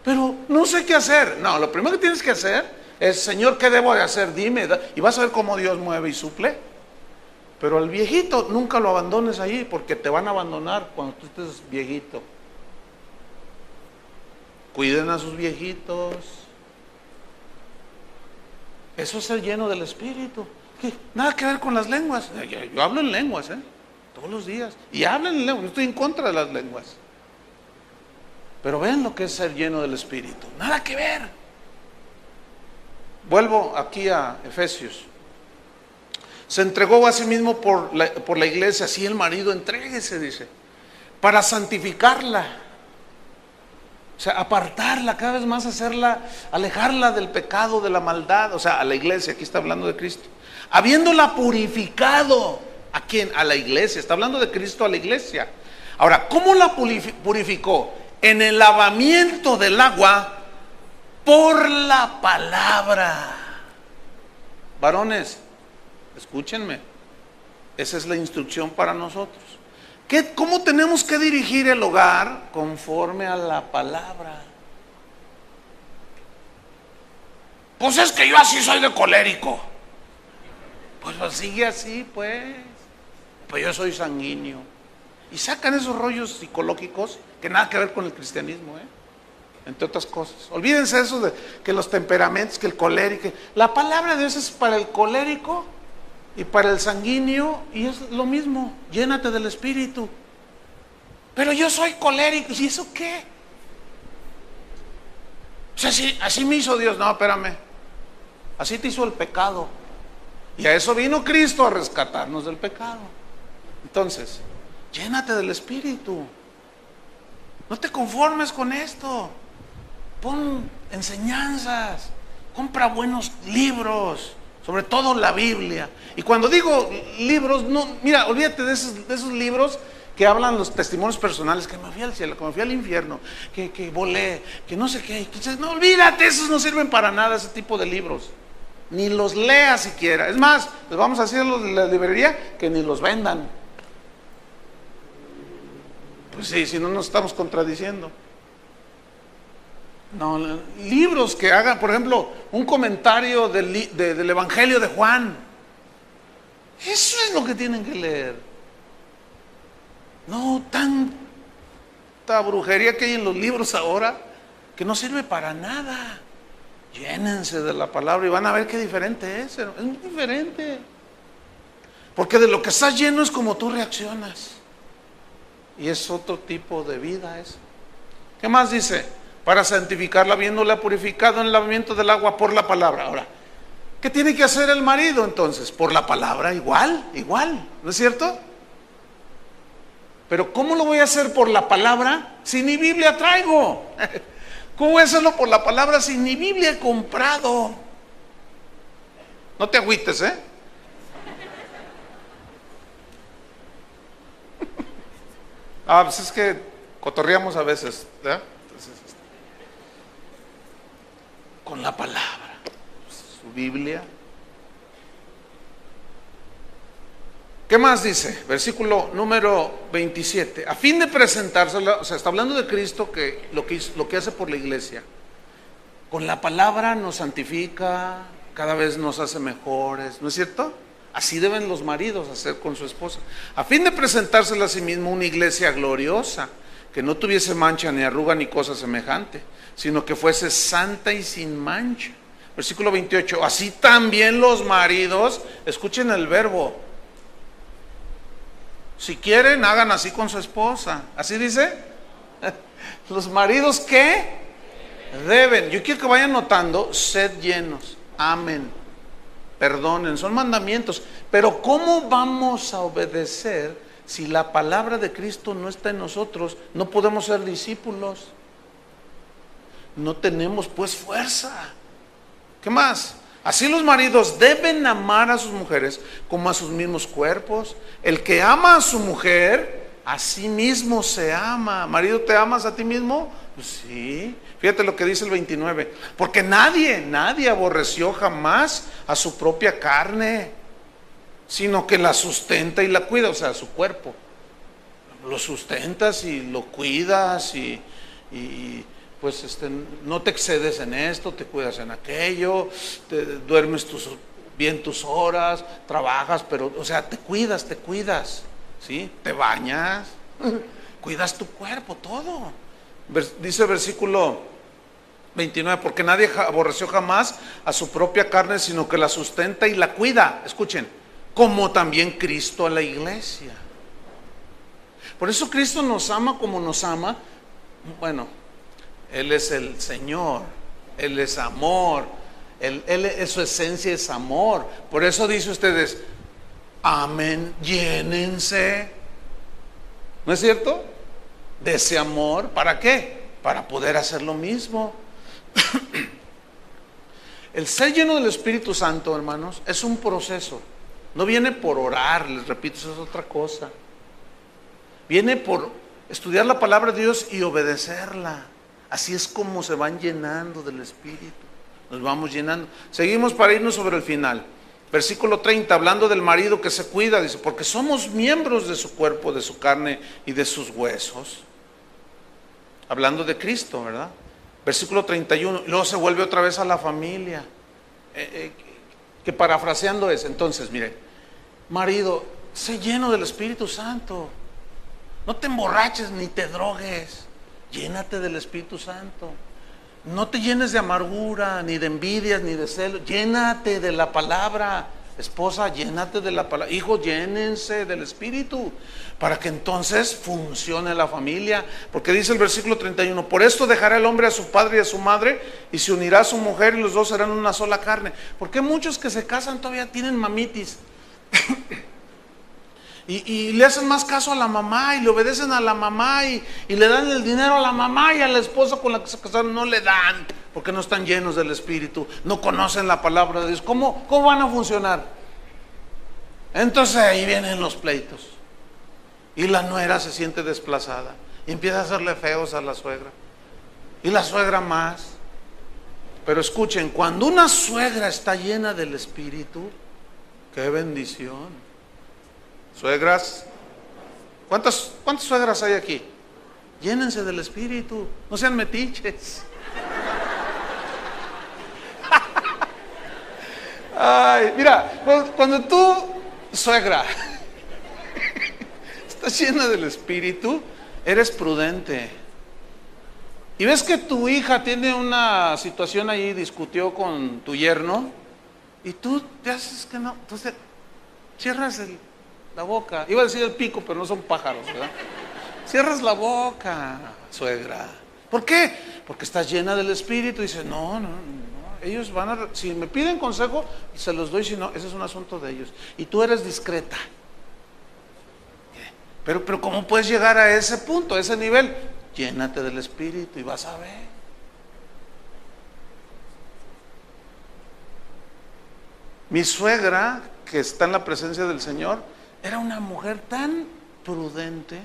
[SPEAKER 1] Pero no sé qué hacer. No, lo primero que tienes que hacer es: Señor, ¿qué debo de hacer? Dime, y vas a ver cómo Dios mueve y suple. Pero al viejito nunca lo abandones ahí, porque te van a abandonar cuando tú estés viejito. Cuiden a sus viejitos. Eso es ser lleno del Espíritu. ¿Qué? Nada que ver con las lenguas. Yo hablo en lenguas, todos los días. Y hablan en lenguas, no estoy en contra de las lenguas. Pero ven lo que es ser lleno del Espíritu. Nada que ver. Vuelvo aquí a Efesios. Se entregó a sí mismo por la iglesia. Así el marido, entréguese, dice, para santificarla. O sea, apartarla, cada vez más hacerla, alejarla del pecado, de la maldad. O sea, a la iglesia, aquí está hablando de Cristo. Habiéndola purificado. ¿A quién? A la iglesia. Está hablando de Cristo a la iglesia. Ahora, ¿cómo la purificó? En el lavamiento del agua por la palabra. Varones, escúchenme. Esa es la instrucción para nosotros. ¿Cómo tenemos que dirigir el hogar? Conforme a la palabra. Pues es que yo así soy de colérico. Pues sigue así, pues yo soy sanguíneo. Y sacan esos rollos psicológicos que nada que ver con el cristianismo, entre otras cosas. Olvídense eso de que los temperamentos, que el colérico. La palabra de Dios es para el colérico y para el sanguíneo, y es lo mismo. Llénate del Espíritu. Pero yo soy colérico, ¿y eso qué? O sea, así me hizo Dios. No, espérame. Así te hizo el pecado. Y a eso vino Cristo, a rescatarnos del pecado. Entonces, llénate del Espíritu. No te conformes con esto. Pon enseñanzas. Compra buenos libros, sobre todo la Biblia. Y cuando digo libros, no, mira, olvídate de esos libros que hablan los testimonios personales, que me fui al cielo, que me fui al infierno, que volé, que no sé qué. No, olvídate, esos no sirven para nada, ese tipo de libros. Ni los leas siquiera. Es más, les vamos a decir en la librería que ni los vendan. Pues sí, si no nos estamos contradiciendo. No, libros que hagan, por ejemplo, un comentario del Evangelio de Juan. Eso es lo que tienen que leer. No tanta brujería que hay en los libros ahora, que no sirve para nada. Llénense de la palabra y van a ver qué diferente es. Es muy diferente. Porque de lo que estás lleno es como tú reaccionas. Y es otro tipo de vida eso. ¿Qué más dice? Para santificarla, habiéndola purificado en el lavamiento del agua por la palabra. Ahora, ¿qué tiene que hacer el marido entonces? Por la palabra, igual, ¿no es cierto? Pero ¿cómo lo voy a hacer por la palabra si ni Biblia traigo? ¿Cómo voy a hacerlo por la palabra si ni Biblia he comprado? No te agüites, pues es que cotorreamos a veces, ¿verdad? Entonces, con la palabra, su Biblia. ¿Qué más dice? Versículo número 27. A fin de presentársela, o sea, está hablando de Cristo, que lo que hace por la iglesia. Con la palabra nos santifica, cada vez nos hace mejores, ¿no es cierto? Así deben los maridos hacer con su esposa. A fin de presentársela a sí mismo una iglesia gloriosa, que no tuviese mancha ni arruga ni cosa semejante, sino que fuese santa y sin mancha. Versículo 28. Así también los maridos, escuchen el verbo, si quieren, hagan así con su esposa. ¿Así dice? Los maridos, ¿qué? Deben. Yo quiero que vayan notando, sed llenos, amen, perdonen, son mandamientos. Pero ¿cómo vamos a obedecer si la palabra de Cristo no está en nosotros? No podemos ser discípulos. No tenemos pues fuerza. ¿Qué más? Así los maridos deben amar a sus mujeres como a sus mismos cuerpos. El que ama a su mujer, a sí mismo se ama. Marido, ¿te amas a ti mismo? Pues sí. Fíjate lo que dice el 29. Porque nadie aborreció jamás a su propia carne, sino que la sustenta y la cuida, o sea, su cuerpo. Lo sustentas y lo cuidas y pues no te excedes en esto, te cuidas en aquello, duermes bien tus horas, trabajas, pero, o sea, te cuidas, ¿sí? Te bañas, cuidas tu cuerpo, todo. Dice el versículo 29, porque nadie aborreció jamás a su propia carne, sino que la sustenta y la cuida. Escuchen, como también Cristo a la iglesia. Por eso Cristo nos ama como nos ama. Bueno, Él es el Señor, Él es amor, su esencia es amor. Por eso dice ustedes, amen, llénense. ¿No es cierto? De ese amor, ¿para qué? Para poder hacer lo mismo. El ser lleno del Espíritu Santo, hermanos, es un proceso. No viene por orar, les repito, eso es otra cosa. Viene por estudiar la palabra de Dios y obedecerla. Así es como se van llenando del Espíritu. Nos vamos llenando. Seguimos para irnos sobre el final. Versículo 30, hablando del marido que se cuida, dice, porque somos miembros de su cuerpo, de su carne y de sus huesos. Hablando de Cristo, ¿verdad? Versículo 31, y luego se vuelve otra vez a la familia. que parafraseando es, entonces, mire, marido, sé lleno del Espíritu Santo. No te emborraches ni te drogues. Llénate del Espíritu Santo. No te llenes de amargura, ni de envidias, ni de celos. Llénate de la palabra. Esposa, llénate de la palabra. Hijos, llénense del Espíritu, para que entonces funcione la familia. Porque dice el versículo 31, por esto dejará el hombre a su padre y a su madre, y se unirá a su mujer, y los dos serán una sola carne. Porque muchos que se casan todavía tienen mamitis. Y le hacen más caso a la mamá, y le obedecen a la mamá, y le dan el dinero a la mamá, y a la esposa con la que se casaron no le dan, porque no están llenos del Espíritu, no conocen la palabra de Dios. ¿Cómo van a funcionar? Entonces ahí vienen los pleitos, y la nuera se siente desplazada, y empieza a hacerle feos a la suegra, y la suegra más. Pero escuchen, cuando una suegra está llena del Espíritu, ¡qué bendición! Suegras, ¿cuántas suegras hay aquí? Llénense del Espíritu, no sean metiches. Ay, mira, cuando tú, suegra, estás llena del Espíritu, eres prudente. Y ves que tu hija tiene una situación ahí, discutió con tu yerno, y tú te haces que no, entonces cierras la boca. Iba a decir el pico, pero no son pájaros, ¿verdad? Cierras la boca, suegra. ¿Por qué? Porque estás llena del Espíritu. Y dice, no, ellos van a, si me piden consejo, se los doy, si no, ese es un asunto de ellos. Y tú eres discreta. Pero ¿cómo puedes llegar a ese punto, a ese nivel? Llénate del Espíritu y vas a ver. Mi suegra, que está en la presencia del Señor, era una mujer tan prudente.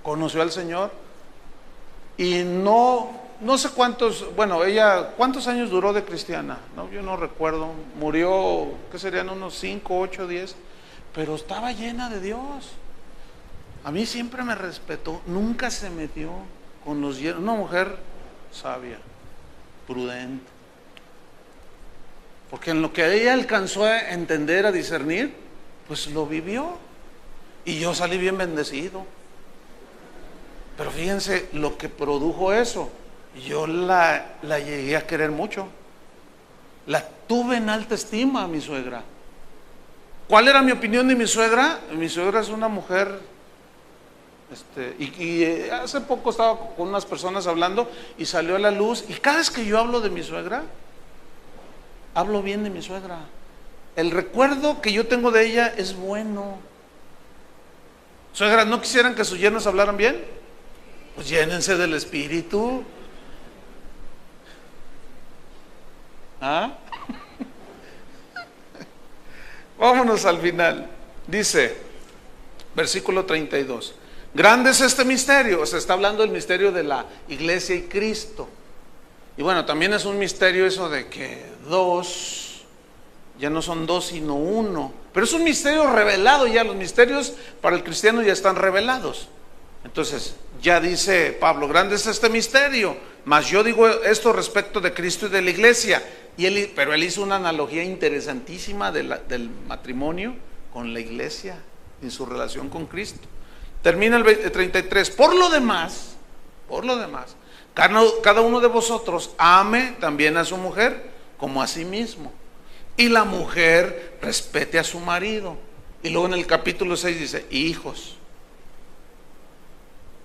[SPEAKER 1] Conoció al Señor y no sé cuántos, bueno, ella, ¿cuántos años duró de cristiana? No, yo no recuerdo. Murió, ¿qué serían? Unos 5, 8, 10. Pero estaba llena de Dios. A mí siempre me respetó, nunca se metió con los yernos. Una mujer sabia, prudente. Porque en lo que ella alcanzó a entender, a discernir, pues lo vivió. Y yo salí bien bendecido. Pero fíjense lo que produjo eso. Yo la llegué a querer mucho. La tuve en alta estima a mi suegra. ¿Cuál era mi opinión de mi suegra? Mi suegra es una mujer, y hace poco estaba con unas personas hablando y salió a la luz, y cada vez que yo hablo de mi suegra, hablo bien de mi suegra. El recuerdo que yo tengo de ella es bueno. Suegras, ¿no quisieran que sus yernos hablaran bien? Pues llénense del Espíritu. ¿Ah? Vámonos al final. Dice, versículo 32. Grande es este misterio. Se está hablando del misterio de la iglesia y Cristo. Y bueno, también es un misterio eso de que dos, ya no son dos sino uno. Pero es un misterio revelado ya. Los misterios para el cristiano ya están revelados. Entonces, ya dice Pablo, grande es este misterio. Mas yo digo esto respecto de Cristo y de la iglesia. Pero él hizo una analogía interesantísima del matrimonio con la iglesia en su relación con Cristo. Termina el 33. Por lo demás, cada uno de vosotros ame también a su mujer como a sí mismo. Y la mujer respete a su marido. Y luego en el capítulo 6 dice, hijos,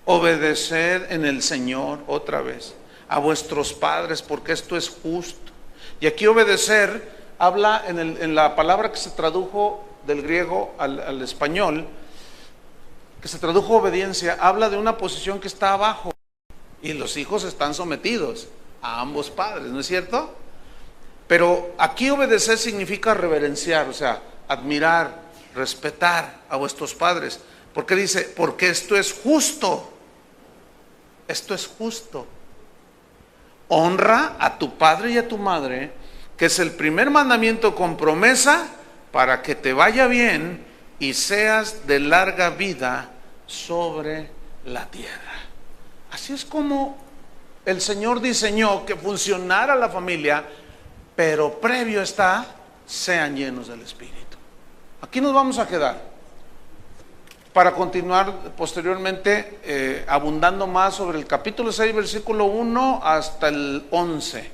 [SPEAKER 1] obedeced en el Señor otra vez a vuestros padres, porque esto es justo. Y aquí obedecer habla en la palabra que se tradujo del griego al español, que se tradujo obediencia, habla de una posición que está abajo y los hijos están sometidos a ambos padres, ¿no es cierto? Pero aquí obedecer significa reverenciar, o sea, admirar, respetar a vuestros padres. Porque dice, porque esto es justo. Esto es justo. Honra a tu padre y a tu madre, que es el primer mandamiento con promesa para que te vaya bien y seas de larga vida sobre la tierra. Así es como el Señor diseñó que funcionara la familia, pero previo está, sean llenos del Espíritu. Aquí nos vamos a quedar para continuar posteriormente abundando más sobre el capítulo 6, versículo 1 hasta el 11,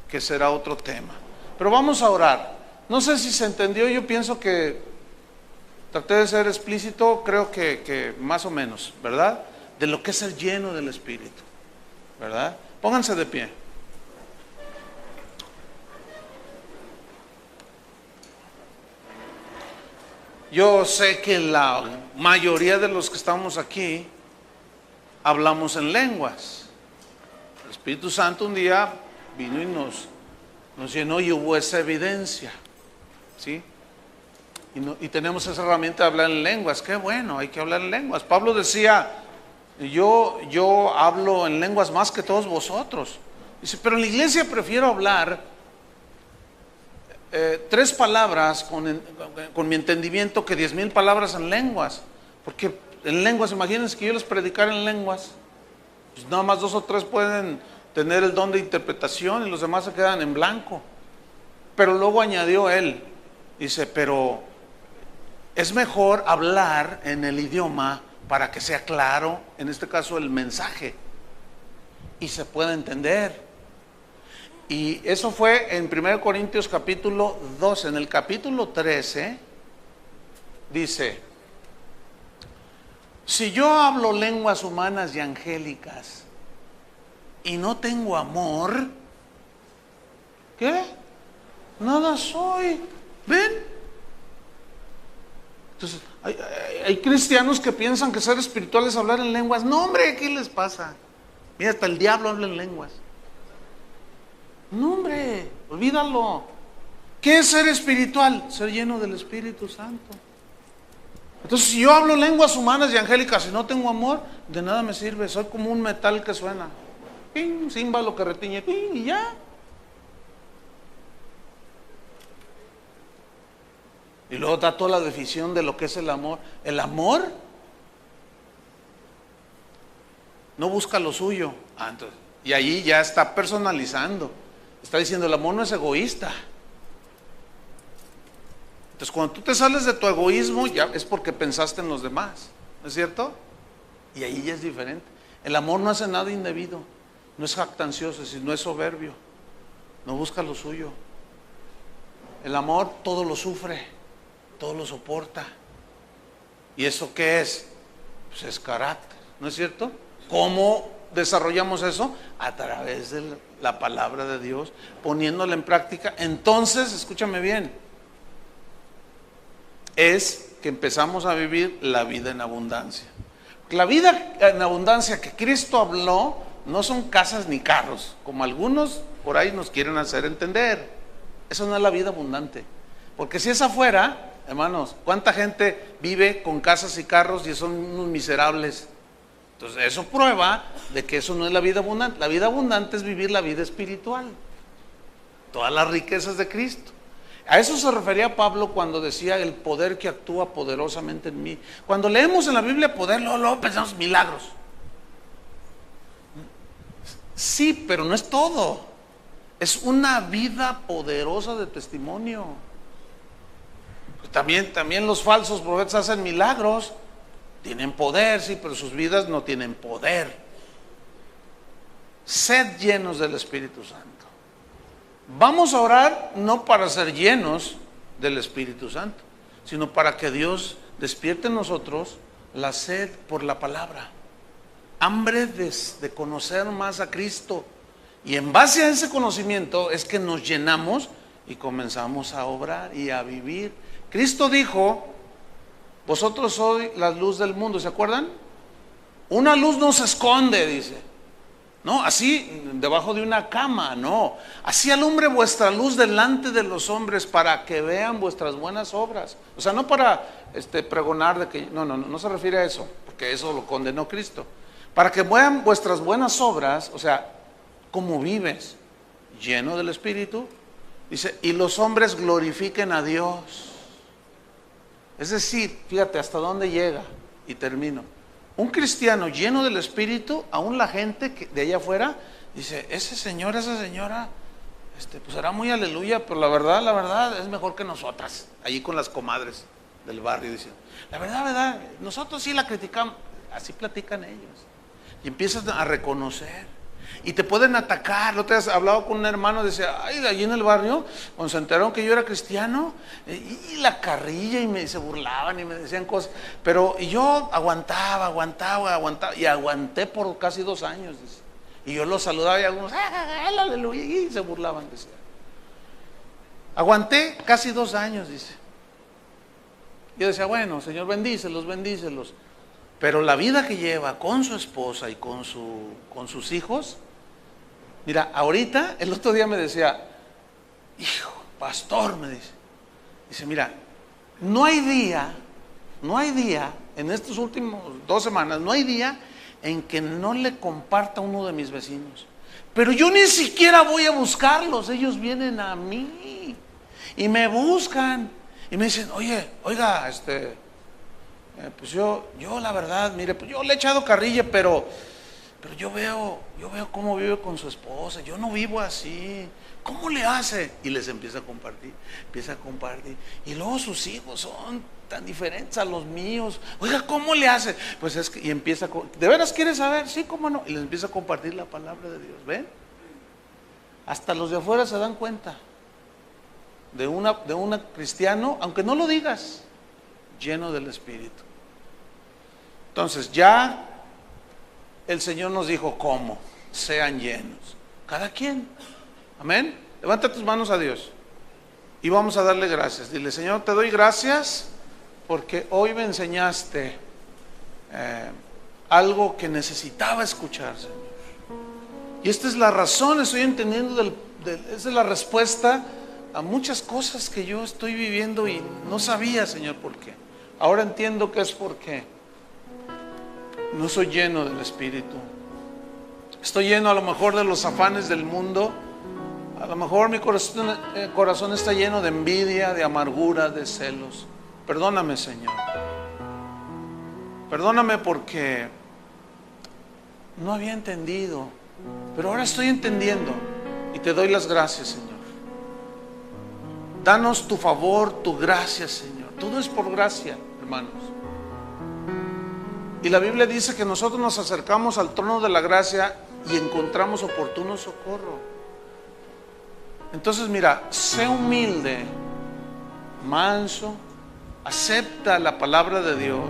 [SPEAKER 1] que será otro tema. Pero vamos a orar. No sé si se entendió, yo pienso que traté de ser explícito, creo que más o menos, ¿verdad? De lo que es el lleno del Espíritu, ¿verdad? Pónganse de pie. Yo sé que la mayoría de los que estamos aquí hablamos en lenguas. El Espíritu Santo un día vino y nos llenó y hubo esa evidencia, ¿sí? Y tenemos esa herramienta de hablar en lenguas. Qué bueno, hay que hablar en lenguas. Pablo decía, yo hablo en lenguas más que todos vosotros. Dice, pero en la iglesia prefiero hablar 3 palabras con mi entendimiento que 10,000 palabras en lenguas. Porque en lenguas, imagínense que yo les predicara en lenguas, pues nada más 2 o 3 pueden tener el don de interpretación y los demás se quedan en blanco. Pero luego añadió él, dice, pero es mejor hablar en el idioma para que sea claro, en este caso el mensaje, y se pueda entender. Y eso fue en 1 Corintios capítulo 12. En el capítulo 13 dice, si yo hablo lenguas humanas y angélicas y no tengo amor, ¿qué? Nada soy. ¿Ven? Entonces, hay cristianos que piensan que ser espiritual es hablar en lenguas. No, hombre, ¿qué les pasa? Mira, hasta el diablo habla en lenguas. No, hombre, olvídalo. ¿Qué es ser espiritual? Ser lleno del Espíritu Santo. Entonces, si yo hablo lenguas humanas y angélicas y no tengo amor, de nada me sirve. Soy como un metal que suena. Ping, címbalo que retiñe, ping, y ya. Y luego da toda la definición de lo que es el amor. El amor no busca lo suyo. Entonces, y ahí ya está personalizando. Está diciendo, el amor no es egoísta. Entonces, cuando tú te sales de tu egoísmo, ya es porque pensaste en los demás, ¿no es cierto? Y ahí ya es diferente. El amor no hace nada indebido, no es jactancioso, no es soberbio, no busca lo suyo. El amor todo lo sufre, todo lo soporta. ¿Y eso qué es? Pues es carácter, ¿no es cierto? ¿Cómo desarrollamos eso? A través de la palabra de Dios, poniéndola en práctica. Entonces, escúchame bien, es que empezamos a vivir la vida en abundancia. La vida en abundancia que Cristo habló no son casas ni carros, como algunos por ahí nos quieren hacer entender. Eso no es la vida abundante. Porque si esa fuera, hermanos, ¿cuánta gente vive con casas y carros y son unos miserables? Entonces eso prueba de que eso no es la vida abundante. La vida abundante es vivir la vida espiritual, todas las riquezas de Cristo. A eso se refería Pablo cuando decía el poder que actúa poderosamente en mí. Cuando leemos en la Biblia poder, luego pensamos milagros. Sí, pero no es todo. Es una vida poderosa de testimonio. También los falsos profetas hacen milagros. Tienen poder, sí, pero sus vidas no tienen poder. Sed llenos del Espíritu Santo. Vamos a orar no para ser llenos del Espíritu Santo, sino para que Dios despierte en nosotros la sed por la palabra, hambre de conocer más a Cristo. Y en base a ese conocimiento es que nos llenamos y comenzamos a obrar y a vivir. Cristo dijo, vosotros sois la luz del mundo, ¿se acuerdan? Una luz no se esconde, dice. No, así debajo de una cama, no. Así alumbre vuestra luz delante de los hombres para que vean vuestras buenas obras. O sea, no para pregonar de que no se refiere a eso, porque eso lo condenó Cristo. Para que vean vuestras buenas obras, o sea, cómo vives, lleno del Espíritu. Dice, y los hombres glorifiquen a Dios. Es decir, fíjate hasta dónde llega, y termino. Un cristiano lleno del Espíritu, aún la gente de allá afuera Dice, ese señor, esa señora, pues será muy aleluya, pero la verdad es mejor que nosotras. Allí con las comadres del barrio dicen, la verdad, nosotros sí la criticamos. Así platican ellos. Y empiezas a reconocer. Y te pueden atacar. Lo te has hablado con un hermano, decía, ay, de allí en el barrio, cuando se enteraron que yo era cristiano, y la carrilla, y se burlaban y me decían cosas. Y yo aguantaba, y aguanté por casi 2 años. Dice. Y yo los saludaba y algunos, aleluya, y se burlaban, decía. Aguanté casi 2 años, dice. Yo decía, bueno, Señor, bendícelos. Pero la vida que lleva con su esposa y con sus hijos, mira, ahorita, el otro día me decía, hijo, pastor, me dice, mira, no hay día, en estos últimos 2 semanas, no hay día en que no le comparta a uno de mis vecinos. Pero yo ni siquiera voy a buscarlos, ellos vienen a mí y me buscan y me dicen, oiga, pues yo la verdad, mire, pues yo le he echado carrilla, pero yo veo cómo vive con su esposa, yo no vivo así, ¿cómo le hace? Y les empieza a compartir, y luego sus hijos son tan diferentes a los míos, oiga, ¿cómo le hace? Pues es que, y empieza, ¿de veras quieres saber? Sí, ¿cómo no? Y les empieza a compartir la palabra de Dios, ¿ven? Hasta los de afuera se dan cuenta de una cristiano, aunque no lo digas, lleno del Espíritu. Entonces ya el Señor nos dijo cómo, sean llenos, cada quien, amén. Levanta tus manos a Dios y vamos a darle gracias. Dile, Señor, te doy gracias porque hoy me enseñaste algo que necesitaba escuchar, Señor. Y esta es la razón, estoy entendiendo esa es la respuesta a muchas cosas que yo estoy viviendo y no sabía, Señor, por qué. Ahora entiendo que es porque no soy lleno del Espíritu. Estoy lleno a lo mejor de los afanes del mundo. A lo mejor mi corazón está lleno de envidia, de amargura, de celos. Perdóname, Señor. Perdóname porque no había entendido, pero ahora estoy entendiendo y te doy las gracias, Señor. Danos tu favor, tu gracia, Señor. Todo es por gracia, hermanos. Y la Biblia dice que nosotros nos acercamos al trono de la gracia y encontramos oportuno socorro. Entonces mira, sé humilde, manso, acepta la palabra de Dios,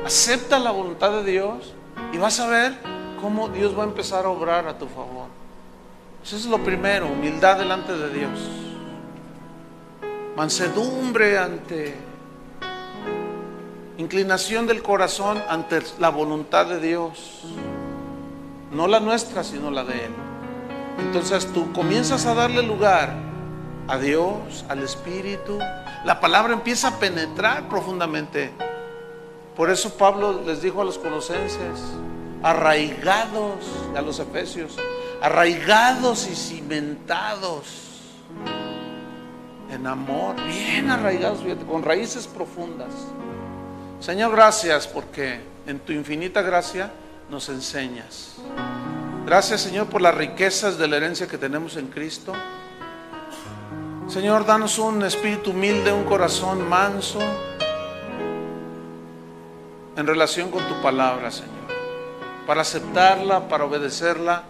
[SPEAKER 1] acepta la voluntad de Dios y vas a ver cómo Dios va a empezar a obrar a tu favor. Eso es lo primero, humildad delante de Dios, mansedumbre inclinación del corazón ante la voluntad de Dios, no la nuestra sino la de Él. Entonces tú comienzas a darle lugar a Dios, al Espíritu, la palabra empieza a penetrar profundamente. Por eso Pablo les dijo a los colosenses, arraigados, a los efesios, arraigados y cimentados en amor, bien arraigados, fíjate, con raíces profundas. Señor, gracias porque en tu infinita gracia nos enseñas. Gracias, Señor, por las riquezas de la herencia que tenemos en Cristo. Señor, danos un espíritu humilde, un corazón manso en relación con tu palabra, Señor, para aceptarla, para obedecerla,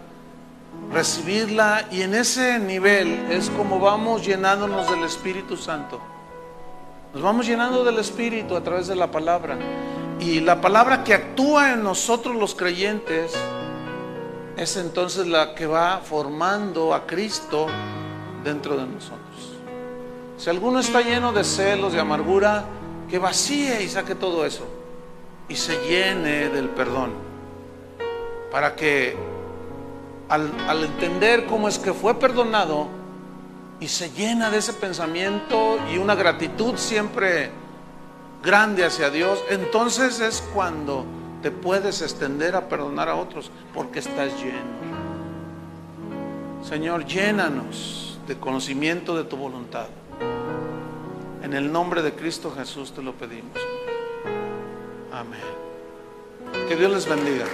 [SPEAKER 1] recibirla, y en ese nivel es como vamos llenándonos del Espíritu Santo. Nos vamos llenando del Espíritu a través de la palabra, y la palabra que actúa en nosotros los creyentes es entonces la que va formando a Cristo dentro de nosotros. Si alguno está lleno de celos, de amargura, que vacíe y saque todo eso y se llene del perdón, para que al entender cómo es que fue perdonado y se llena de ese pensamiento y una gratitud siempre grande hacia Dios, entonces es cuando te puedes extender a perdonar a otros, porque estás lleno. Señor, llénanos de conocimiento de tu voluntad. En el nombre de Cristo Jesús te lo pedimos. Amén. Que Dios les bendiga.